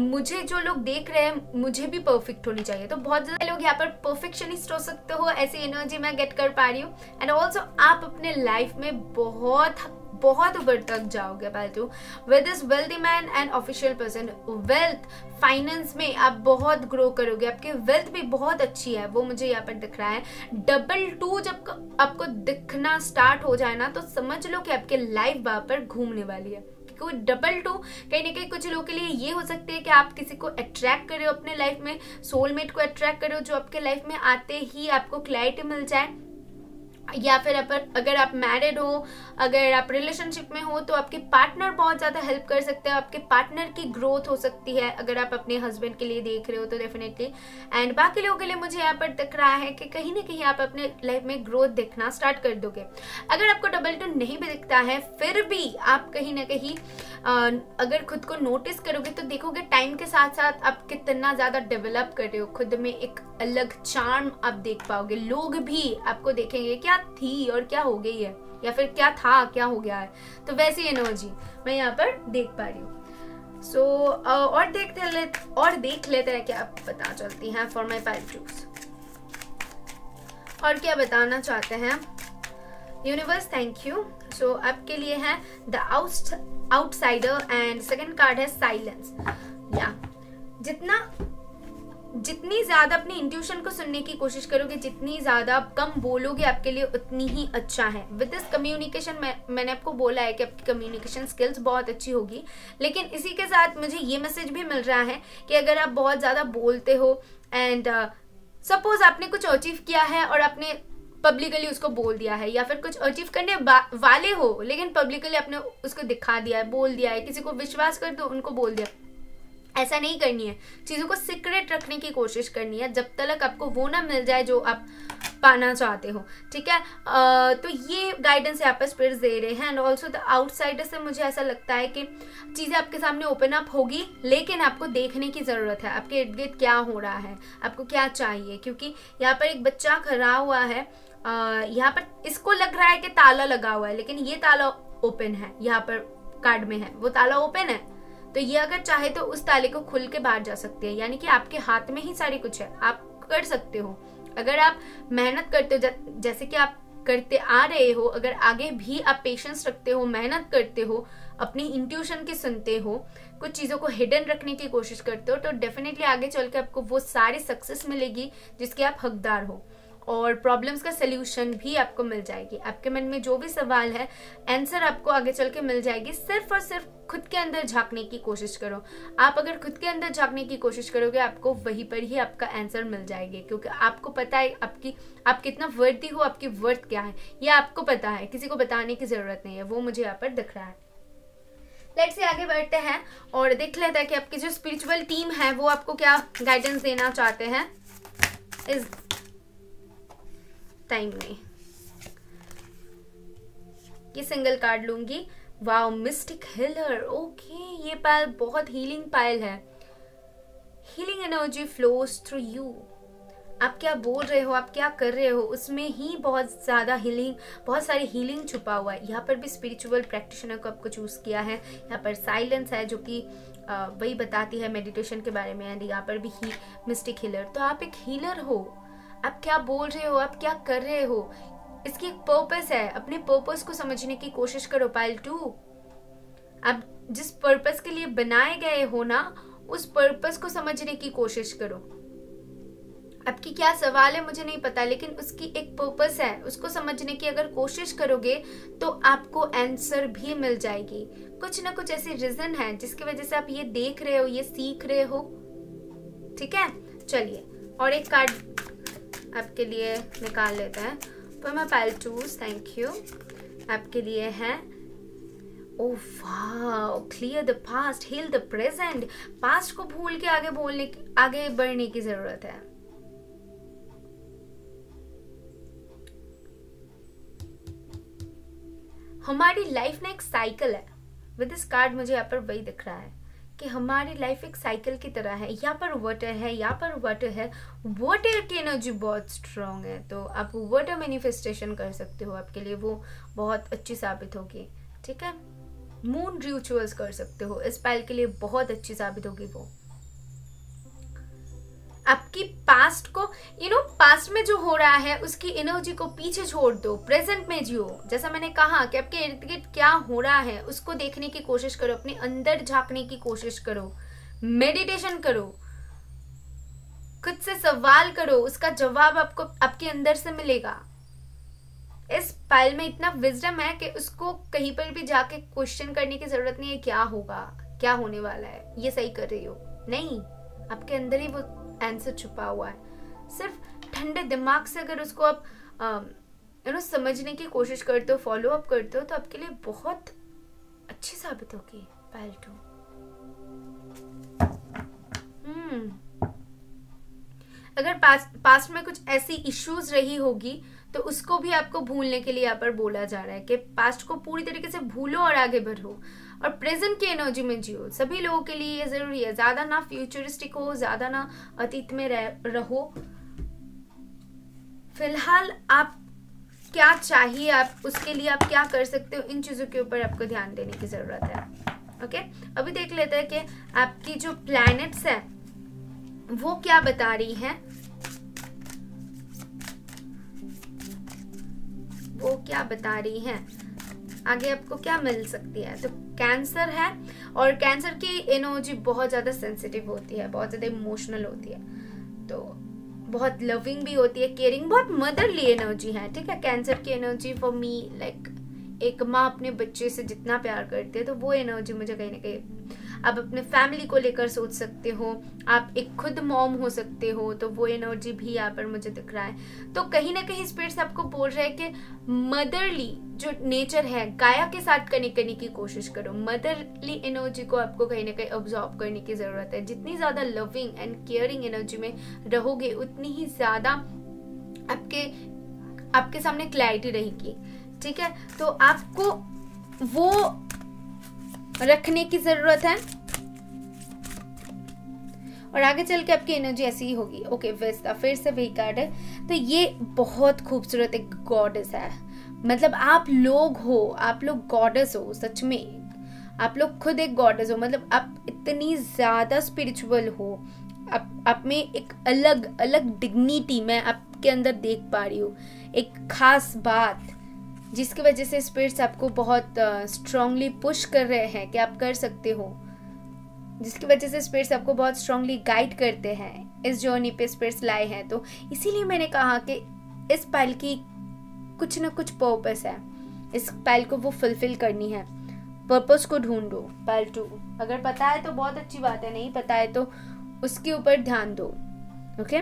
[SPEAKER 1] मुझे जो लोग देख रहे हैं मुझे भी परफेक्ट होनी चाहिए. तो बहुत ज्यादा लोग यहाँ पर परफेक्शनिस्ट हो सकते हो, ऐसी एनर्जी मैं गेट कर पा रही हूँ. एंड ऑल्सो आप अपने लाइफ में बहुत ऊपर तक जाओगे पालतू with this wealthy man and official person. Wealth, finance में आप बहुत ग्रो करोगे. आपकी वेल्थ भी बहुत अच्छी है, वो मुझे यहाँ पर दिख रहा है. डबल 2 जब आपको दिखना स्टार्ट हो जाए ना तो समझ लो कि आपकी लाइफ वहां पर घूमने वाली है. क्योंकि डबल 2 कहीं ना कहीं कुछ लोगों के लिए ये हो सकती है कि आप किसी को अट्रैक्ट कर रहे हो अपने लाइफ में, सोलमेट को अट्रैक्ट कर रहे हो जो आपके लाइफ में आते ही आपको क्लैरिटी मिल जाए. या फिर अगर आप मैरिड हो, अगर आप रिलेशनशिप में हो तो आपके पार्टनर बहुत ज्यादा हेल्प कर सकते हैं. आपके पार्टनर की ग्रोथ हो सकती है अगर आप अपने हस्बैंड के लिए देख रहे हो तो डेफिनेटली. एंड बाकी लोगों के लिए मुझे यहाँ पर दिख रहा है कि कहीं ना कहीं आप अपने लाइफ में ग्रोथ देखना स्टार्ट कर दोगे. अगर आपको डबल 2 नहीं भी दिखता है फिर भी आप कहीं ना कहीं अगर खुद को नोटिस करोगे तो देखोगे टाइम के साथ साथ आप कितना ज्यादा डेवलप कर रहे हो. खुद में एक अलग चार्म आप देख पाओगे. लोग भी आपको देखेंगे क्या थी और क्या हो गई है, या फिर क्या था क्या हो गया है. तो वैसी एनर्जी मैं यहाँ पर देख पा रही हूँ. और देख लेते हैं क्या पता चलती हैं फॉर माई पाइल टूज। और क्या बताना चाहते हैं यूनिवर्स, थैंक यू। सो आपके लिए है the outsider and second card है साइलेंस। या जितनी ज्यादा अपनी इंट्यूशन को सुनने की कोशिश करोगे, जितनी ज्यादा आप कम बोलोगे, आपके लिए उतनी ही अच्छा है। विद दिस कम्युनिकेशन मैंने आपको बोला है कि आपकी कम्युनिकेशन स्किल्स बहुत अच्छी होगी, लेकिन इसी के साथ मुझे ये मैसेज भी मिल रहा है कि अगर आप बहुत ज्यादा बोलते हो एंड सपोज आपने कुछ अचीव किया है और आपने पब्लिकली उसको बोल दिया है, या फिर कुछ अचीव करने वाले हो लेकिन पब्लिकली आपने उसको दिखा दिया है, बोल दिया है, किसी को विश्वास कर दो उनको बोल दिया, ऐसा नहीं करनी है। चीज़ों को सीक्रेट रखने की कोशिश करनी है जब तक आपको वो ना मिल जाए जो आप पाना चाहते हो, ठीक है। तो ये गाइडेंस यहाँ पर स्पिरिट्स दे रहे हैं। एंड ऑल्सो द आउटसाइडर से मुझे ऐसा लगता है कि चीज़ें आपके सामने ओपन अप होगी, लेकिन आपको देखने की ज़रूरत है आपके इर्द गिर्द क्या हो रहा है, आपको क्या चाहिए। क्योंकि यहाँ पर एक बच्चा खड़ा हुआ है, यहाँ पर इसको लग रहा है कि ताला लगा हुआ है, लेकिन ये ताला ओपन है, यहाँ पर कार्ड में है वो ताला ओपन है। तो ये अगर चाहे तो उस ताले को खुल के बाहर जा सकते हैं, यानी कि आपके हाथ में ही सारी कुछ है, आप कर सकते हो। अगर आप मेहनत करते हो जैसे कि आप करते आ रहे हो, अगर आगे भी आप पेशेंस रखते हो, मेहनत करते हो, अपनी इंट्यूशन की सुनते हो, कुछ चीज़ों को हिडन रखने की कोशिश करते हो, तो डेफिनेटली आगे चल के आपको वो सारी सक्सेस मिलेगी जिसके आप हकदार हो। और प्रॉब्लम्स का सल्यूशन भी आपको मिल जाएगी। आपके मन में जो भी सवाल है आंसर आपको आगे चल के मिल जाएगी। सिर्फ और सिर्फ खुद के अंदर झांकने की कोशिश करो। आप अगर खुद के अंदर झांकने की कोशिश करोगे, आपको वहीं पर ही आपका आंसर मिल जाएगी, क्योंकि आपको पता है आप कितना वर्दी हो, आपकी वर्थ क्या है, ये आपको पता है, किसी को बताने की जरूरत नहीं है। वो मुझे यहाँ पर दिख रहा है। लेट्स से आगे बढ़ते हैं और देख लेते हैं कि आपकी जो स्पिरिचुअल टीम है वो आपको क्या गाइडेंस देना चाहते हैं इस टाइम में। ये सिंगल कार्ड लूंगी। Wow, mistake healer. ओके, ये पायल बहुत हीलिंग पायल है। Healing energy flows through you. आप क्या बोल रहे हो, आप क्या कर रहे हो, उसमें ही बहुत ज्यादा हीलिंग, बहुत सारी हीलिंग छुपा हुआ है। यहाँ पर भी स्पिरिचुअल प्रैक्टिशनर को आपको चूज किया है। यहाँ पर साइलेंस है जो कि वही बताती है मेडिटेशन के बारे में। एंड यहाँ पर भी मिस्टिक हीलर। तो आप एक हीलर हो। आप क्या बोल रहे हो, आप क्या कर रहे हो, इसकी एक पर्पस है। अपने पर्पस को समझने की कोशिश करो पाइल 2। आप जिस पर्पस के लिए बनाए गए हो ना, उस पर्पस को समझने की कोशिश करो। आपकी क्या सवाल है मुझे नहीं पता, लेकिन उसकी एक पर्पस है। उसको समझने की अगर कोशिश करोगे तो आपको आंसर भी मिल जाएगी। कुछ ना कुछ ऐसी रीजन है जिसकी वजह से आप ये देख रहे हो, ये सीख रहे हो। ठीक है, चलिए और एक कार्ड आपके लिए निकाल लेते हैं। पर मैं पाइल 2, थैंक यू। आपके लिए है ओह वाह, clear the past, heal the present. Past को भूल के आगे बढ़ने की जरूरत है। हमारी लाइफ ना एक साइकिल है। विद दिस कार्ड मुझे यहाँ पर वही दिख रहा है कि हमारी लाइफ एक साइकिल की तरह है। यहाँ पर वाटर है, यहाँ पर वाटर है। वाटर की एनर्जी बहुत स्ट्रांग है, तो आप वाटर मैनिफेस्टेशन कर सकते हो। आपके लिए वो बहुत अच्छी साबित होगी। ठीक है, मून रिचुअल्स कर सकते हो, इस पाइल के लिए बहुत अच्छी साबित होगी वो। आपकी पास्ट को पास्ट में जो हो रहा है उसकी एनर्जी को पीछे छोड़ दो, प्रेजेंट में जियो। जैसा मैंने कहा कि आपके इर्द गिर्द क्या हो रहा है उसको देखने की कोशिश करो, अपने अंदर झांकने की कोशिश करो, मेडिटेशन करो, खुद से सवाल करो, उसका जवाब आपको आपके अंदर से मिलेगा। इस पाइल में इतना विजडम है कि उसको कहीं पर भी जाके क्वेश्चन करने की जरूरत नहीं है, क्या होगा, क्या होने वाला है, ये सही कर रही हो, नहीं, आपके अंदर ही वो आंसर छुपा हुआ है। सिर्फ ठंडे दिमाग से अगर उसको आप समझने की कोशिश करते हो, फॉलो अप करते हो, तो आपके लिए बहुत अच्छी साबित होगी पाइल 2। अगर पास्ट में कुछ ऐसी इश्यूज रही होगी तो उसको भी आपको भूलने के लिए यहाँ पर बोला जा रहा है कि पास्ट को पूरी तरीके से भूलो और आगे बढ़ो और प्रेजेंट की एनर्जी में जियो। सभी लोगों के लिए ये जरूरी है। ज्यादा ना फ्यूचरिस्टिक हो, ज्यादा ना अतीत में रहो। फिलहाल आप क्या चाहिए, आप उसके लिए आप क्या कर सकते हो, इन चीजों के ऊपर आपको ध्यान देने की जरूरत है। ओके, अभी देख लेते हैं कि आपकी जो प्लैनेट्स है वो क्या बता रही हैं, वो क्या बता रही हैं, आगे आपको क्या मिल सकती है। तो कैंसर है, और कैंसर की एनर्जी बहुत ज़्यादा सेंसिटिव होती है, बहुत ज़्यादा इमोशनल होती है, तो बहुत लविंग भी होती है, केयरिंग, बहुत मदरली एनर्जी है, ठीक है। कैंसर की एनर्जी फॉर मी लाइक एक माँ अपने बच्चे से जितना प्यार करती है, तो वो एनर्जी मुझे कहीं ना कहीं, आप अपने फैमिली को लेकर सोच सकते हो, आप एक खुद मॉम हो सकते हो, तो वो एनर्जी भी यहाँ पर मुझे दिख रहा है। तो कहीं ना कहीं स्पिरिट्स आपको बोल रहे हैं कि मदरली जो नेचर है गाया के साथ कनेक्ट करने की कोशिश करो। मदरली एनर्जी को आपको कहीं ना कहीं ऑब्जॉर्व करने की जरूरत है। जितनी ज्यादा लविंग एंड केयरिंग एनर्जी में रहोगे उतनी ही ज्यादा आपके सामने क्लैरिटी रहेगी, ठीक है। तो आपको वो रखने की जरूरत है, और आगे चल के आपकी एनर्जी ऐसी ही होगी। ओके, वेस्टा फिर से वही कार्ड है। तो ये बहुत खूबसूरत एक गॉडेस है, मतलब आप लोग हो, आप लोग गॉडेस हो, सच में आप लोग खुद एक गॉडेस हो। मतलब आप इतनी ज्यादा स्पिरिचुअल हो, आप में एक अलग अलग डिग्निटी मैं आपके अंदर देख पा रही हूँ, एक खास बात जिसकी वजह से स्पिरिट्स आपको बहुत स्ट्रांगली पुश कर रहे हैं कि आप कर सकते हो, जिसकी वजह से स्पिरिट्स आपको बहुत स्ट्रांगली गाइड करते हैं। इस जर्नी पे स्पिरिट्स लाए हैं, तो इसीलिए मैंने कहा कि इस पाइल की कुछ ना कुछ पर्पस है, इस पाइल को वो फुलफिल करनी है। पर्पस को ढूंढो। पाइल 2 अगर पता है तो बहुत अच्छी बात है, नहीं पता है तो उसके ऊपर ध्यान दो। ओके,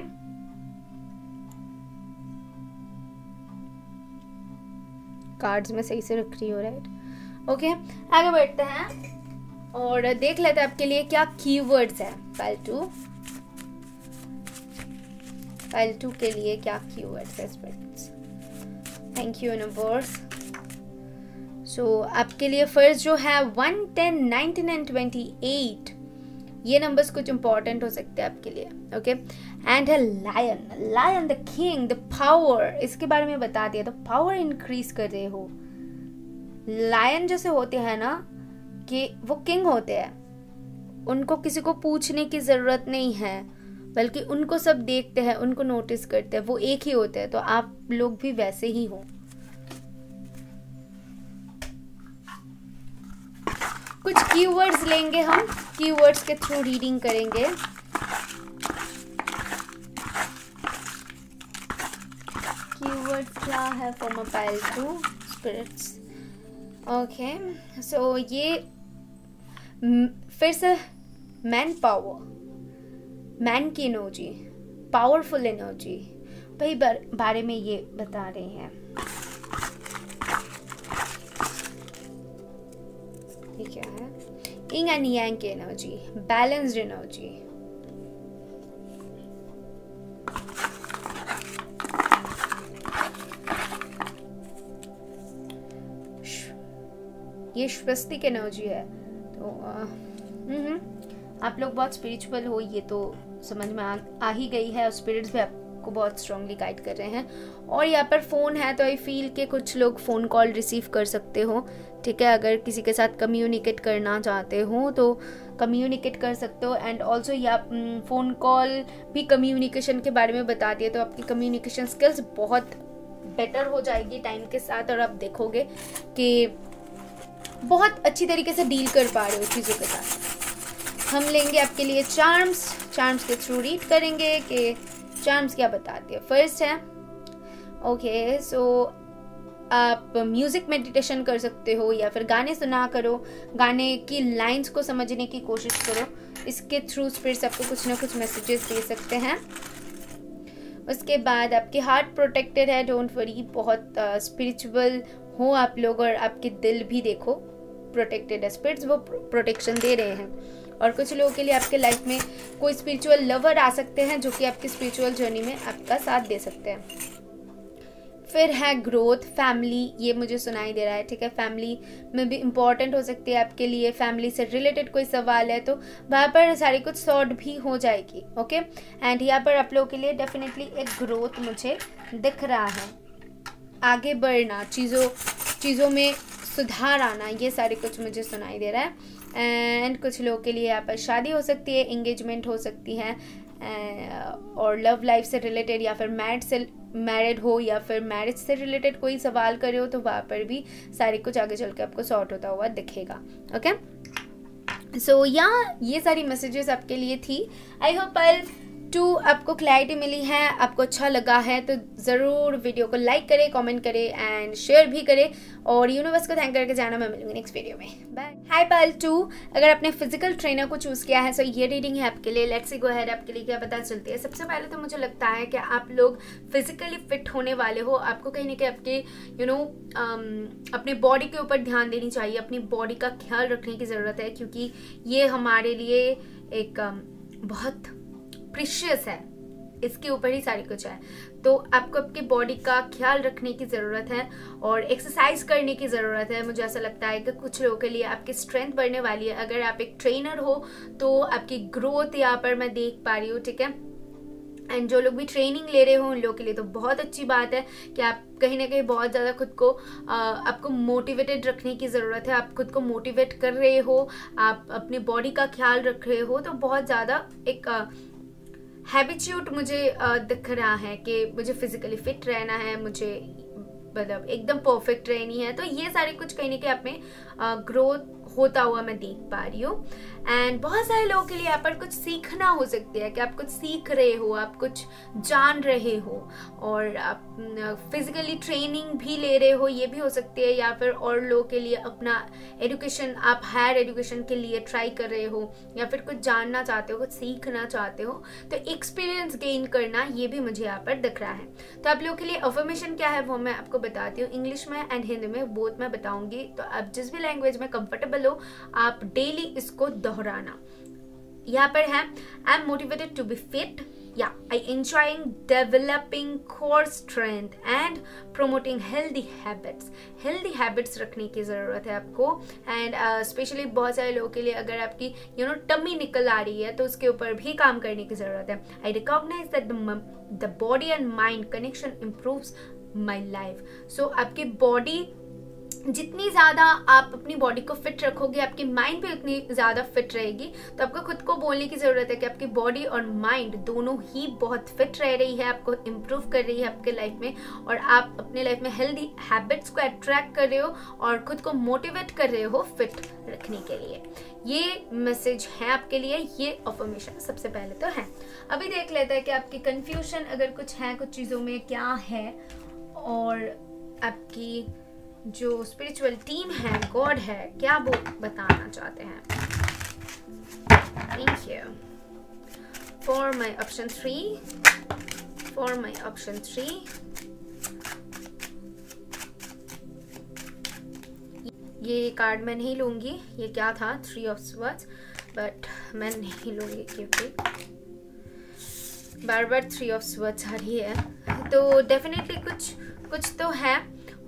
[SPEAKER 1] कार्ड्स में सही से रख रही हो, राइट। ओके, आगे बढ़ते हैं और देख लेते हैं आपके लिए क्या कीवर्ड्स है पाइल 2। पाइल 2 के लिए क्या कीवर्ड्स है spirits. Thank you universe. So आपके लिए फर्स्ट जो है 1, 10, 19 एंड 28, ये नंबर्स कुछ इंपॉर्टेंट हो सकते हैं आपके लिए। ओके, एंड है lion the king, the power, इसके बारे में बता दिया। तो पावर इंक्रीज कर रहे हो। लायन जैसे होते हैं ना कि वो किंग होते हैं, उनको किसी को पूछने की जरूरत नहीं है, बल्कि उनको सब देखते हैं, उनको नोटिस करते हैं, वो एक ही होते हैं। तो आप लोग भी वैसे ही हो। कुछ कीवर्ड्स लेंगे हम, कीवर्ड्स के थ्रू रीडिंग करेंगे। कीवर्ड्स क्या है for my pile 2 spirits. Okay, so ये फिर से मैन पावर, मैन की एनर्जी, पावरफुल एनर्जी भाई बारे में ये बता रहे हैं। ये क्या है? इंग एंड यांग की एनर्जी, बैलेंस्ड एनर्जी। ये स्वस्तिक एनर्जी है। तो आप लोग बहुत स्पिरिचुअल हो, ये तो समझ में आ ही गई है, और स्पिरिट्स भी आपको बहुत स्ट्रांगली गाइड कर रहे हैं। और यहाँ पर फोन है, तो आई फील के कुछ लोग फोन कॉल रिसीव कर सकते हो, ठीक है। अगर किसी के साथ कम्युनिकेट करना चाहते हो तो कम्युनिकेट कर सकते हो। एंड ऑल्सो या फोन कॉल भी कम्युनिकेशन के बारे में बता दिए, तो आपकी कम्युनिकेशन स्किल्स बहुत बेटर हो जाएगी टाइम के साथ, और आप देखोगे कि बहुत अच्छी तरीके से डील कर पा रहे हो चीज़ों के साथ। हम लेंगे आपके लिए चार्म्स के थ्रू रीड करेंगे कि चार्म्स क्या बताते हैं। फर्स्ट है ओके, सो आप म्यूजिक मेडिटेशन कर सकते हो, या फिर गाने सुना करो, गाने की लाइंस को समझने की कोशिश करो। इसके थ्रू स्पिरिट्स आपको कुछ ना कुछ मैसेजेस दे सकते हैं। उसके बाद आपके हार्ट प्रोटेक्टेड है, डोंट वरी। बहुत स्पिरिचुअल हो आप लोग, और आपके दिल भी देखो प्रोटेक्टेड है, स्पिरिट्स वो प्रोटेक्शन दे रहे हैं। और कुछ लोगों के लिए आपके लाइफ में कोई स्पिरिचुअल लवर आ सकते हैं, जो कि आपकी स्पिरिचुअल जर्नी में आपका साथ दे सकते हैं। फिर है ग्रोथ, फैमिली, ये मुझे सुनाई दे रहा है, ठीक है। फैमिली में भी इम्पॉर्टेंट हो सकती है आपके लिए, फैमिली से रिलेटेड कोई सवाल है तो वहाँ पर सारी कुछ सॉर्ट भी हो जाएगी। ओके, एंड यहाँ पर आप लोगों के लिए डेफिनेटली एक ग्रोथ मुझे दिख रहा है, आगे बढ़ना, चीज़ों में सुधार आना, ये सारे कुछ मुझे सुनाई दे रहा है। एंड कुछ लोगों के लिए यहाँ पर शादी हो सकती है, एंगेजमेंट हो सकती है, और लव लाइफ से रिलेटेड या फिर मैरिड हो या फिर मैरिज से रिलेटेड कोई सवाल करे हो तो वहाँ पर भी सारे कुछ आगे चल के आपको सॉर्ट होता हुआ दिखेगा। ओके, सो ये सारी मैसेजेस आपके लिए थी। आई होप आपको क्लैरिटी मिली है, आपको अच्छा लगा है तो ज़रूर वीडियो को लाइक करें, कमेंट करें एंड शेयर भी करें, और यूनिवर्स को थैंक करके जाना। मैं मिलूंगी नेक्स्ट वीडियो में। बाय। हाय पायल 2, अगर आपने फिजिकल ट्रेनर को चूज़ किया है सो ये रीडिंग है आपके लिए। लेट्स सी गो अहेड, आपके लिए क्या पता चलती है। सबसे पहले तो मुझे लगता है कि आप लोग फिजिकली फिट होने वाले हो। आपको कहीं ना कहीं आपके अपने बॉडी के ऊपर ध्यान देनी चाहिए, अपनी बॉडी का ख्याल रखने की ज़रूरत है, क्योंकि ये हमारे लिए एक बहुत प्रीशियस है, इसके ऊपर ही सारी कुछ है। तो आपको आपकी बॉडी का ख्याल रखने की ज़रूरत है और एक्सरसाइज करने की ज़रूरत है। मुझे ऐसा लगता है कि कुछ लोगों के लिए आपकी स्ट्रेंथ बढ़ने वाली है। अगर आप एक ट्रेनर हो तो आपकी ग्रोथ यहाँ पर मैं देख पा रही हूँ, ठीक है। एंड जो लोग भी ट्रेनिंग ले रहे हो उन लोगों के लिए तो बहुत अच्छी बात है कि आप कहीं ना कहीं बहुत ज़्यादा खुद को आपको मोटिवेटेड रखने की ज़रूरत है। आप खुद को मोटिवेट कर रहे हो, आप अपनी बॉडी का ख्याल रख रहे हो, तो बहुत ज़्यादा एक हैबिट्यूड मुझे दिख रहा है कि मुझे फिजिकली फिट रहना है, मुझे मतलब एकदम परफेक्ट रहनी है। तो ये सारे कुछ कहीं ना कहीं आप में ग्रोथ होता हुआ मैं देख पा रही हूँ। एंड बहुत सारे लोगों के लिए यहाँ पर कुछ सीखना हो सकती है कि आप कुछ सीख रहे हो, आप कुछ जान रहे हो, और आप फिजिकली ट्रेनिंग भी ले रहे हो, ये भी हो सकती है। या फिर और लोगों के लिए अपना एजुकेशन, आप हायर एजुकेशन के लिए ट्राई कर रहे हो, या फिर कुछ जानना चाहते हो, कुछ सीखना चाहते हो, तो एक्सपीरियंस गेन करना, ये भी मुझे यहाँ पर दिख रहा है। तो आप लोगों के लिए अफर्मेशन क्या है वो मैं आपको बताती हूँ, इंग्लिश में एंड हिंदी में, बोथ मैं बताऊंगी। तो आप जिस भी लैंग्वेज में कंफर्टेबल हो आप डेली इसको दोहराना। यहाँ पर है, I am motivated to be fit, या I enjoying developing core strength and promoting healthy habits. Healthy habits रखने की ज़रूरत है आपको। एंड स्पेशली बहुत सारे लोगों के लिए अगर आपकी टमी निकल आ रही है तो उसके ऊपर भी काम करने की ज़रूरत है। I recognise that the body and mind connection improves my life. So आपकी बॉडी जितनी ज़्यादा आप अपनी बॉडी को फिट रखोगे, आपकी माइंड भी उतनी ज़्यादा फिट रहेगी। तो आपको खुद को बोलने की ज़रूरत है कि आपकी बॉडी और माइंड दोनों ही बहुत फिट रह रही है, आपको इम्प्रूव कर रही है आपके लाइफ में, और आप अपने लाइफ में हेल्दी हैबिट्स को अट्रैक्ट कर रहे हो और खुद को मोटिवेट कर रहे हो फिट रखने के लिए। ये मैसेज है आपके लिए, ये अफर्मेशन सबसे पहले तो है। अभी देख लेते हैं कि आपकी कन्फ्यूजन अगर कुछ है कुछ चीज़ों में क्या है, और आपकी जो स्पिरिचुअल टीम है, गॉड है, क्या वो बताना चाहते हैं। Thank you for my option 3। ये कार्ड मैं नहीं लूंगी, ये क्या था, 3 ऑफ स्वर्ड्स, बट मैं नहीं लूंगी क्योंकि बार बार 3 ऑफ स्वर्ड्स आ रही है। तो डेफिनेटली कुछ तो है,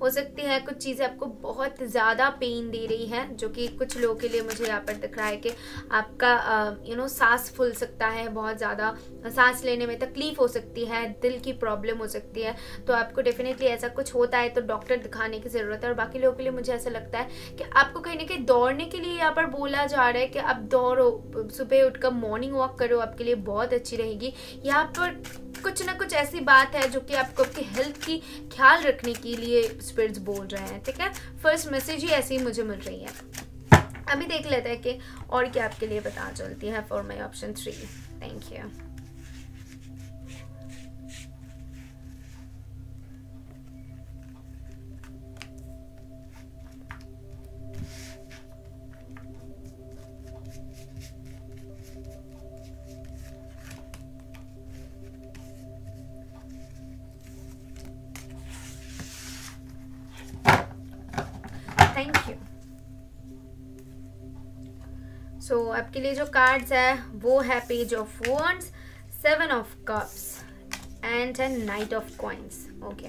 [SPEAKER 1] हो सकती है कुछ चीज़ें आपको बहुत ज़्यादा पेन दे रही है, जो कि कुछ लोगों के लिए मुझे यहाँ पर दिख रहा है कि आपका सांस फूल सकता है, बहुत ज़्यादा सांस लेने में तकलीफ हो सकती है, दिल की प्रॉब्लम हो सकती है। तो आपको डेफिनेटली ऐसा कुछ होता है तो डॉक्टर दिखाने की ज़रूरत है। और बाकी लोगों के लिए मुझे ऐसा लगता है कि आपको कहीं ना कहीं दौड़ने के लिए यहाँ पर बोला जा रहा है कि आप दौड़ो, सुबह उठकर मॉर्निंग वॉक करो, आपके लिए बहुत अच्छी रहेगी। यहाँ पर कुछ ना कुछ ऐसी बात है जो कि आपको आपकी हेल्थ की ख्याल रखने के लिए स्पिरिट्स बोल रहे हैं, ठीक है। फर्स्ट मैसेज ही ऐसी मुझे मिल रही है। अभी देख लेते हैं कि और क्या आपके लिए पता चलती है for my option 3। Thank you. Thank you. So आपके लिए जो कार्ड्स है वो है page of wands, 7 of cups and 10 knight of coins. Okay,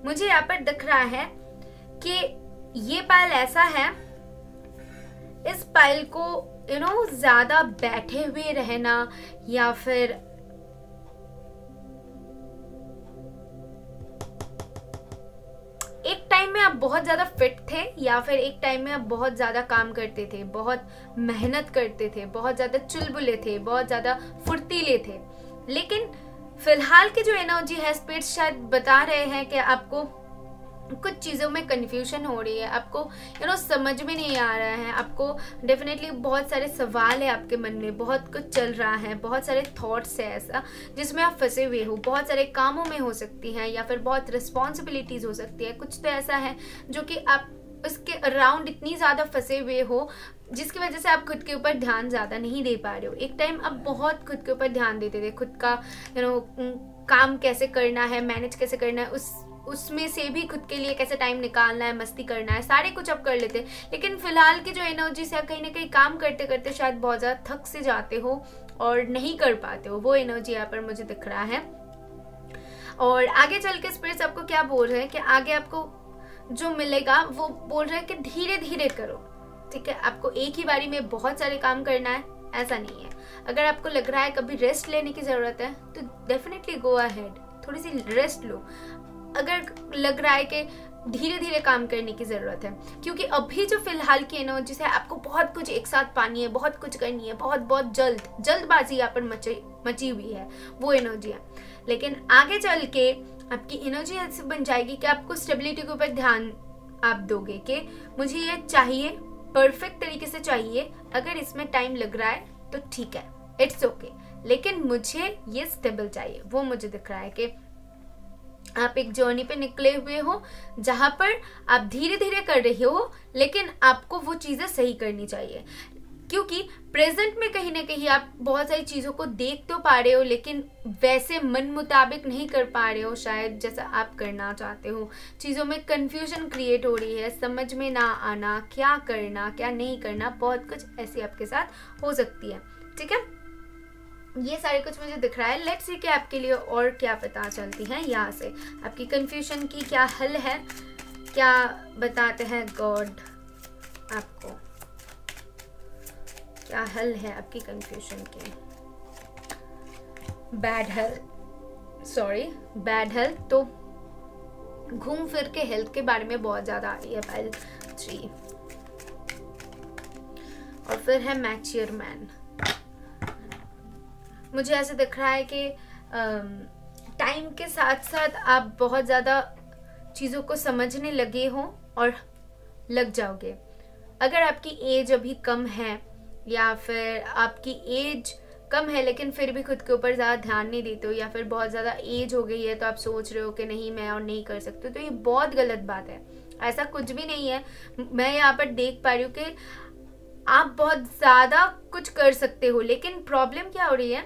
[SPEAKER 1] मुझे यहाँ पर दिख रहा है कि ये पाइल ऐसा है, इस पाइल को ज़्यादा बैठे हुए रहना या फिर एक टाइम में आप बहुत ज़्यादा फिट थे या फिर एक टाइम में आप बहुत ज़्यादा काम करते थे, बहुत मेहनत करते थे, बहुत ज़्यादा चुलबुले थे, बहुत ज़्यादा फुर्तीले थे, लेकिन फिलहाल की जो एनर्जी है, स्पिरिट्स शायद बता रहे हैं कि आपको कुछ चीज़ों में कंफ्यूजन हो रही है, आपको समझ में नहीं आ रहा है, आपको डेफिनेटली बहुत सारे सवाल है आपके मन में, बहुत कुछ चल रहा है, बहुत सारे थॉट्स है ऐसा जिसमें आप फंसे हुए हो, बहुत सारे कामों में हो सकती हैं या फिर बहुत रिस्पॉन्सिबिलिटीज हो सकती है, कुछ तो ऐसा है जो कि आप उसके अराउंड इतनी ज़्यादा फंसे हुए हो जिसकी वजह से आप खुद के ऊपर ध्यान ज़्यादा नहीं दे पा रहे हो। एक टाइम आप बहुत खुद के ऊपर ध्यान देते थे, खुद का काम कैसे करना है, मैनेज कैसे करना है, उसमें से भी खुद के लिए कैसे टाइम निकालना है, मस्ती करना है, सारे कुछ आप कर लेते। लेकिन फिलहाल की जो एनर्जी से कहीं ना कहीं काम करते करते शायद बहुत ज़्यादा थक से जाते हो और नहीं कर पाते हो, वो एनर्जी यहाँ पर मुझे दिख रहा है। और आगे चल के स्पिरिट्स आपको क्या बोल रहे हैं कि आगे आपको जो मिलेगा वो बोल रहे हैं कि धीरे धीरे करो, ठीक है। आपको एक ही बारी में बहुत सारे काम करना है ऐसा नहीं है। अगर आपको लग रहा है कभी रेस्ट लेने की ज़रूरत है तो डेफिनेटली गो अहेड, थोड़ी सी रेस्ट लो। अगर लग रहा है कि धीरे धीरे काम करने की ज़रूरत है, क्योंकि अभी जो फिलहाल की एनर्जी है आपको बहुत कुछ एक साथ पानी है, बहुत कुछ करनी है, बहुत जल्दबाजी यहाँ पर मची हुई है, वो एनर्जी है। लेकिन आगे चल के आपकी एनर्जी ऐसे बन जाएगी कि आपको स्टेबिलिटी के ऊपर ध्यान आप दोगे कि मुझे ये चाहिए, परफेक्ट तरीके से चाहिए, अगर इसमें टाइम लग रहा है तो ठीक है, इट्स ओके, लेकिन मुझे ये स्टेबल चाहिए। वो मुझे दिख रहा है कि आप एक जर्नी पे निकले हुए हो जहां पर आप धीरे धीरे कर रहे हो, लेकिन आपको वो चीजें सही करनी चाहिए, क्योंकि प्रेजेंट में कहीं ना कहीं आप बहुत सारी चीजों को देख तो पा रहे हो लेकिन वैसे मन मुताबिक नहीं कर पा रहे हो शायद जैसा आप करना चाहते हो। चीजों में कंफ्यूजन क्रिएट हो रही है, समझ में ना आना क्या करना क्या नहीं करना, बहुत कुछ ऐसी आपके साथ हो सकती है, ठीक है। ये सारे कुछ मुझे दिख रहा है। लेट्स सी कि आपके लिए और क्या पता चलती है यहाँ से, आपकी कंफ्यूजन की क्या हल है, क्या बताते हैं गॉड आपको, क्या हल है आपकी कंफ्यूजन के। बैड हेल्थ तो घूम फिर के हेल्थ के बारे में बहुत ज्यादा आ रही है पाइल 3, और फिर है मैच्योर मैन। मुझे ऐसे दिख रहा है कि टाइम के साथ साथ आप बहुत ज़्यादा चीज़ों को समझने लगे हो और लग जाओगे। अगर आपकी एज अभी कम है या फिर आपकी एज कम है लेकिन फिर भी खुद के ऊपर ज़्यादा ध्यान नहीं देते हो, या फिर बहुत ज़्यादा एज हो गई है तो आप सोच रहे हो कि नहीं मैं और नहीं कर सकते, तो ये बहुत गलत बात है। ऐसा कुछ भी नहीं है। मैं यहाँ पर देख पा रही हूँ कि आप बहुत ज़्यादा कुछ कर सकते हो, लेकिन प्रॉब्लम क्या हो रही है,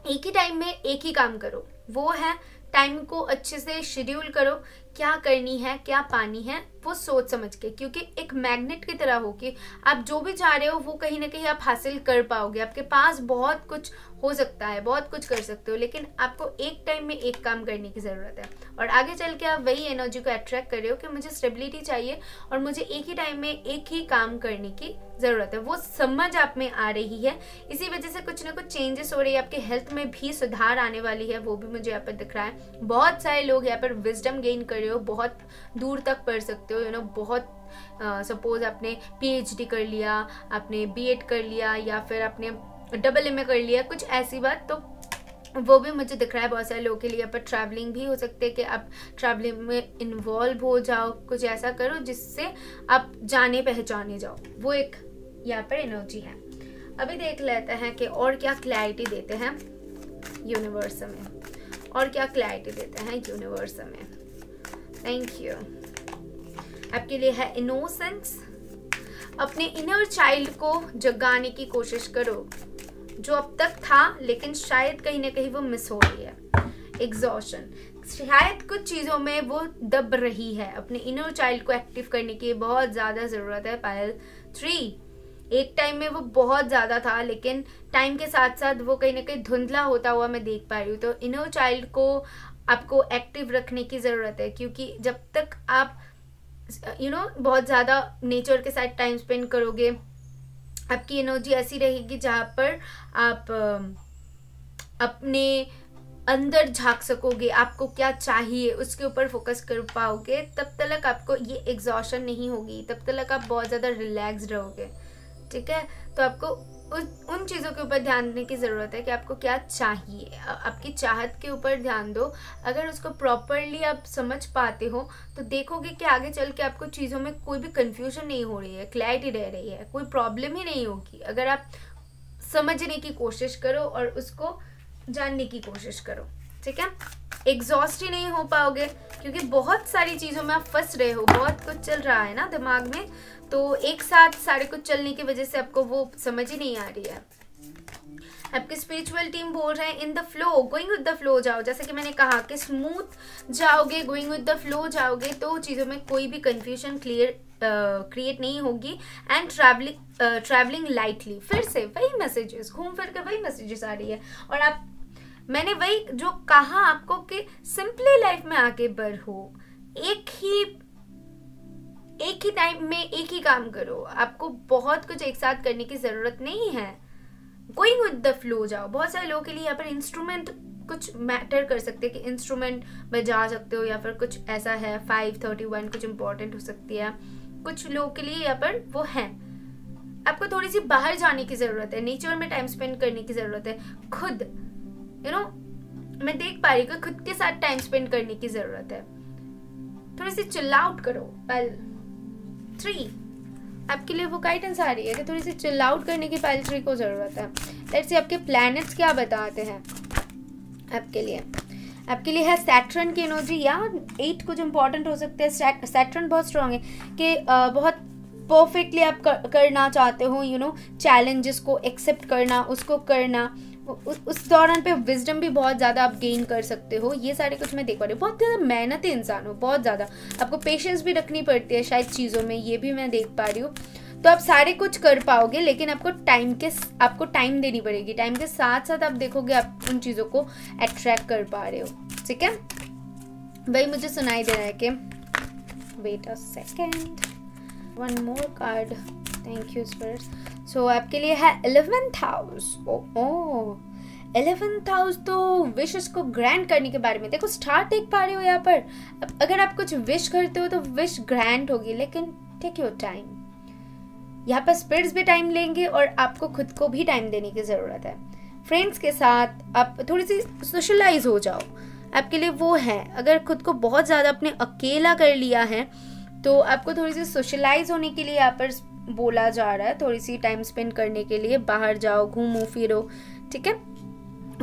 [SPEAKER 1] एक ही टाइम में एक ही काम करो। वो है टाइम को अच्छे से शेड्यूल करो, क्या करनी है क्या पानी है वो सोच समझ के, क्योंकि एक मैग्नेट की तरह हो कि आप जो भी चाह रहे हो वो कहीं ना कहीं आप हासिल कर पाओगे। आपके पास बहुत कुछ हो सकता है, बहुत कुछ कर सकते हो, लेकिन आपको एक टाइम में एक काम करने की ज़रूरत है। और आगे चल के आप वही एनर्जी को अट्रैक्ट कर रहे हो कि मुझे स्टेबिलिटी चाहिए और मुझे एक ही टाइम में एक ही काम करने की ज़रूरत है। वो समझ आप में आ रही है, इसी वजह से कुछ ना कुछ चेंजेस हो रही है, आपके हेल्थ में भी सुधार आने वाली है, वो भी मुझे यहाँ पर दिख रहा है। बहुत सारे लोग यहाँ पर विजडम गेन कर रहे हो, बहुत दूर तक पढ़ सकते हो, बहुत सपोज आपने PhD कर लिया, आपने B.Ed कर लिया या फिर आपने AA कर लिया, कुछ ऐसी बात, तो वो भी मुझे दिख रहा है। बहुत सारे लोगों के लिए यहाँ पर ट्रैवलिंग भी हो सकते हैं कि आप ट्रैवलिंग में इन्वॉल्व हो जाओ, कुछ ऐसा करो जिससे आप जाने पहचाने जाओ, वो एक यहाँ पर एनर्जी है। अभी देख लेते हैं कि और क्या क्लैरिटी देते हैं यूनिवर्स में, और क्या क्लैरिटी देते हैं यूनिवर्स में। Thank you. आपके लिए है इनोसेंस। अपने इनर चाइल्ड को जगाने की कोशिश करो, जो अब तक था लेकिन शायद कहीं ना कहीं वो मिस हो रही है। एग्जॉशन, शायद कुछ चीज़ों में वो दब रही है। अपने इनर चाइल्ड को एक्टिव करने की बहुत ज़्यादा ज़रूरत है। पायल 3, एक टाइम में वो बहुत ज़्यादा था लेकिन टाइम के साथ साथ वो कहीं ना कहीं धुंधला होता हुआ मैं देख पा रही हूँ। तो इनर चाइल्ड को आपको एक्टिव रखने की ज़रूरत है, क्योंकि जब तक आप बहुत ज़्यादा नेचर के साथ टाइम स्पेंड करोगे, आपकी एनर्जी ऐसी रहेगी जहाँ पर आप अपने अंदर झांक सकोगे, आपको क्या चाहिए उसके ऊपर फोकस कर पाओगे। तब तक आपको ये एग्जॉशन नहीं होगी, तब तक आप बहुत ज़्यादा रिलैक्स्ड रहोगे, ठीक है। तो आपको उन चीज़ों के ऊपर ध्यान देने की ज़रूरत है कि आपको क्या चाहिए, आपकी चाहत के ऊपर ध्यान दो। अगर उसको प्रॉपरली आप समझ पाते हो तो देखोगे कि आगे चल के आपको चीज़ों में कोई भी कंफ्यूजन नहीं हो रही है, क्लैरिटी रह रही है, कोई प्रॉब्लम ही नहीं होगी अगर आप समझने की कोशिश करो और उसको जानने की कोशिश करो, ठीक है। एग्जॉस्ट ही नहीं हो पाओगे क्योंकि बहुत सारी चीज़ों में आप फंस रहे हो, बहुत कुछ चल रहा है ना दिमाग में, तो एक साथ सारे कुछ चलने की वजह से आपको वो समझ ही नहीं आ रही है। आपकी स्पिरिचुअल टीम बोल रहे हैं in the flow, going with the flow जाओ। जैसे कि मैंने कहा कि स्मूथ जाओगे, गोइंग विद द फ्लो जाओगे तो चीज़ों में कोई भी कंफ्यूजन क्रिएट नहीं होगी। एंड ट्रैवलिंग लाइटली, फिर से वही मैसेजेस, घूम फिर कर वही मैसेजेस आ रही है। और मैंने वही जो कहा आपको कि सिंपली लाइफ में आगे बढ़ो, एक ही टाइम में एक ही काम करो, आपको बहुत कुछ एक साथ करने की जरूरत नहीं है। गोइंग विद द फ्लो जाओ। बहुत सारे लोगों के लिए यहाँ पर इंस्ट्रूमेंट कुछ मैटर कर सकते हैं कि इंस्ट्रूमेंट बजा सकते हो या फिर कुछ ऐसा है। 531 कुछ इंपॉर्टेंट हो सकती है कुछ लोगों के लिए, यहाँ पर वो है। आपको थोड़ी सी बाहर जाने की जरूरत है, नेचर में टाइम स्पेंड करने की जरूरत है, खुद मैं देख पा रही हूँ खुद के साथ टाइम स्पेंड करने की जरूरत है। थोड़ी सी चिल आउट करो। पाइल 3 आपके लिए वो गाइडेंस आ रही है कि थोड़ी सी चिल आउट करने की पाइल 3 को जरूरत है। लेट्स सी आपके प्लैनेट्स क्या बताते हैं आपके लिए है सैटर्न की एनर्जी या 8 कुछ इंपॉर्टेंट हो सकते हैं। सैटर्न बहुत स्ट्रांग है कि बहुत परफेक्टली आप करना चाहते हो, चैलेंजेस को एक्सेप्ट करना, उसको करना, उस दौरान पे विजडम भी बहुत ज़्यादा आप गेन कर सकते हो। ये सारे कुछ मैं देख पा रही हूँ। बहुत ज़्यादा मेहनती इंसान हो, बहुत ज़्यादा आपको पेशेंस भी रखनी पड़ती है शायद चीज़ों में, ये भी मैं देख पा रही हूँ। तो आप सारे कुछ कर पाओगे लेकिन आपको टाइम देनी पड़ेगी। टाइम के साथ साथ आप देखोगे आप उन चीज़ों को अट्रैक्ट कर पा रहे हो, ठीक है। वही मुझे सुनाई दे रहा है कि wait a second, one more card, thank you spirits. So आपके लिए है 11th हाउस। 11th हाउस तो विशेस को ग्रांट करने के बारे में। देखो स्टार्ट देख पा रहे हो यहाँ पर। अगर आप कुछ विश करते हो तो विश ग्रांट होगी, लेकिन टेक योर टाइम। यहाँ पर स्पिरिट्स भी टाइम लेंगे और आपको खुद को भी टाइम देने की जरूरत है। फ्रेंड्स के साथ आप थोड़ी सी सोशलाइज हो जाओ, आपके लिए वो है। अगर खुद को बहुत ज़्यादा अपने अकेला कर लिया है तो आपको थोड़ी सी सोशलाइज होने के लिए यहाँ पर बोला जा रहा है। थोड़ी सी टाइम स्पेंड करने के लिए बाहर जाओ, घूमो फिरो, ठीक है।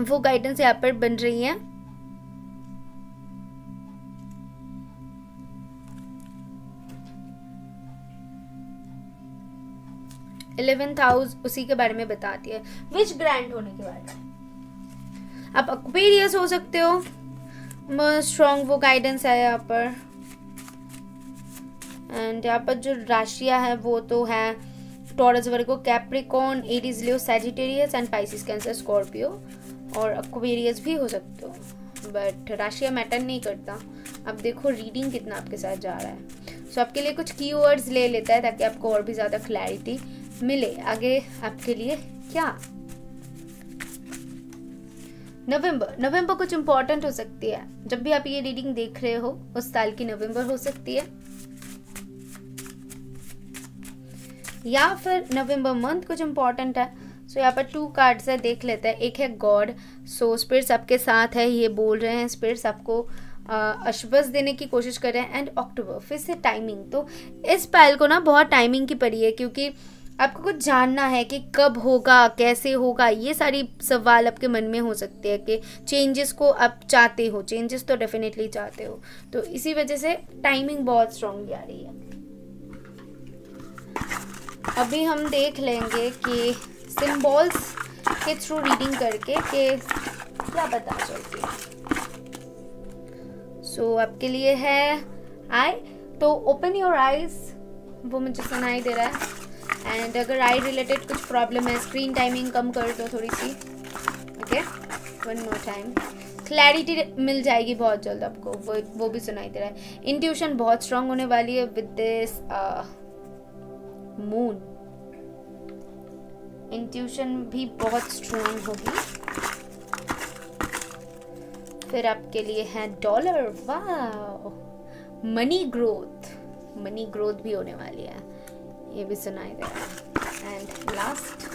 [SPEAKER 1] वो गाइडेंस यहाँ पर बन रही है। इलेवेंथ हाउस उसी के बारे में बताती है, विच ग्रांट होने के बारे में। आप एक्वेरियस हो सकते हो, स्ट्रॉन्ग वो गाइडेंस है यहाँ पर। एंड यहाँ पर जो राशियां है वो तो है taurus, Virgo, Capricorn, Aries, Leo, Sagittarius and Pisces, cancer, Scorpio और एक्वेरियस भी हो सकते हो, बट राशियां मैटर नहीं करता। अब देखो रीडिंग कितना आपके साथ जा रहा है। सो आपके लिए कुछ कीवर्ड्स ले लेता है ताकि आपको और भी ज़्यादा क्लैरिटी मिले आगे आपके लिए क्या। नवंबर कुछ इंपॉर्टेंट हो सकती है। जब भी आप ये रीडिंग देख रहे हो उस साल की नवंबर हो सकती है या फिर नवंबर मंथ कुछ इंपॉर्टेंट है। सो यहाँ पर 2 कार्ड्स है, देख लेते हैं। एक है गॉड। सो स्पिरिट्स आपके साथ है, ये बोल रहे हैं स्पिरिट्स आपको आश्वासन देने की कोशिश कर रहे हैं। एंड अक्टूबर, फिर से टाइमिंग। तो इस पाइल को ना बहुत टाइमिंग की पड़ी है क्योंकि आपको कुछ जानना है कि कब होगा, कैसे होगा। ये सारी सवाल आपके मन में हो सकते हैं कि चेंजेस को आप चाहते हो, चेंजेस तो डेफिनेटली चाहते हो। तो इसी वजह से टाइमिंग बहुत स्ट्रांगली आ रही है। अभी हम देख लेंगे कि सिंबल्स के थ्रू रीडिंग करके कि क्या पता चलती है। सो आपके लिए है आई, तो ओपन योर आईज, वो मुझे सुनाई दे रहा है। एंड अगर आई रिलेटेड कुछ प्रॉब्लम है, स्क्रीन टाइमिंग कम कर दो थोड़ी सी, okay. One more time, clarity मिल जाएगी बहुत जल्द आपको, वो भी सुनाई दे रहा है। इंट्यूशन बहुत स्ट्रांग होने वाली है विद दिस मून। इंट्यूशन भी बहुत स्ट्रॉन्ग होगी। फिर आपके लिए है डॉलर, वाह, मनी ग्रोथ भी होने वाली है, ये भी सुनाई दे रहा है। And last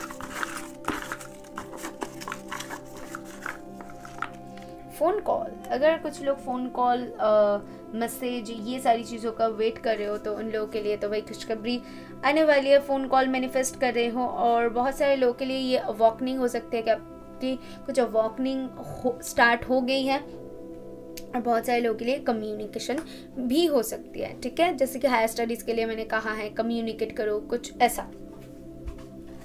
[SPEAKER 1] phone call. अगर कुछ लोग फोन कॉल, मैसेज, ये सारी चीज़ों का वेट कर रहे हो तो उन लोगों के लिए तो भाई खुशखबरी आने वाली है। फ़ोन कॉल मैनिफेस्ट कर रहे हो, और बहुत सारे लोगों के लिए ये अवॉकनिंग हो सकती है कि आपकी कुछ अवॉकनिंग स्टार्ट हो गई है, और बहुत सारे लोगों के लिए कम्युनिकेशन भी हो सकती है। ठीक है, जैसे कि हायर स्टडीज़ के लिए मैंने कहा है कम्युनिकेट करो, कुछ ऐसा।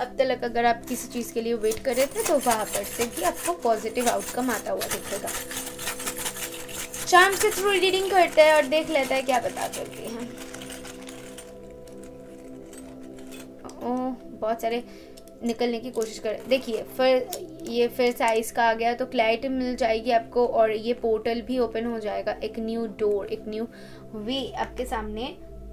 [SPEAKER 1] अब तक अगर आप किसी चीज़ के लिए वेट कर रहे थे तो वहाँ पर से भी आपको पॉजिटिव आउटकम आता हुआ दिखेगा। चार्म के थ्रू रीडिंग करते हैं और देख लेता है क्या बता चलती है। ओह, बहुत सारे निकलने की कोशिश कर, देखिए फिर साइज का आ गया तो क्लैरिटी मिल जाएगी आपको, और ये पोर्टल भी ओपन हो जाएगा। एक न्यू डोर, एक न्यू वे आपके सामने,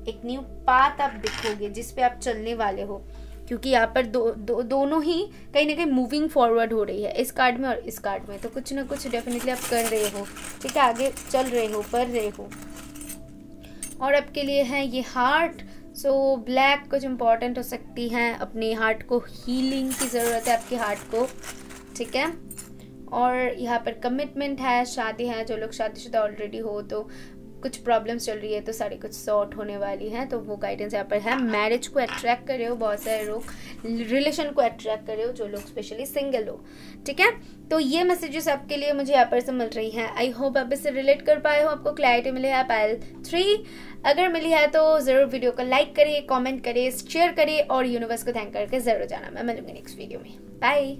[SPEAKER 1] एक न्यू पाथ आप देखोगे जिस पे आप चलने वाले हो, क्योंकि यहाँ पर दोनों ही कहीं ना कहीं मूविंग फॉरवर्ड हो रही है, इस कार्ड में और इस कार्ड में। तो कुछ ना कुछ डेफिनेटली आप कर रहे हो, ठीक है, आगे चल रहे हो, पढ़ रहे हो। और आपके लिए है ये हार्ट। सो ब्लैक कुछ इम्पॉर्टेंट हो सकती हैं, अपने हार्ट को हीलिंग की ज़रूरत है आपके हार्ट को, ठीक है। और यहाँ पर कमिटमेंट है, शादी है, जो लोग शादीशुदा ऑलरेडी हो तो कुछ प्रॉब्लम्स चल रही है तो सारी कुछ सॉर्ट होने वाली हैं, तो वो गाइडेंस यहाँ पर है। मैरिज को अट्रैक्ट कर रहे हो, बहुत सारे लोग रिलेशन को अट्रैक्ट कर रहे हो, जो लोग स्पेशली सिंगल हो, ठीक है। तो ये मैसेजेस आपके लिए मुझे यहाँ पर से मिल रही हैं। आई होप आप इससे रिलेट कर पाए हो, आपको क्लैरिटी मिले है पायल 3। अगर मिली है तो ज़रूर वीडियो को लाइक करिए, कॉमेंट करिए, शेयर करिए और यूनिवर्स को थैंक करके ज़रूर जाना। मैं मिलूंगी नेक्स्ट वीडियो में। बाय।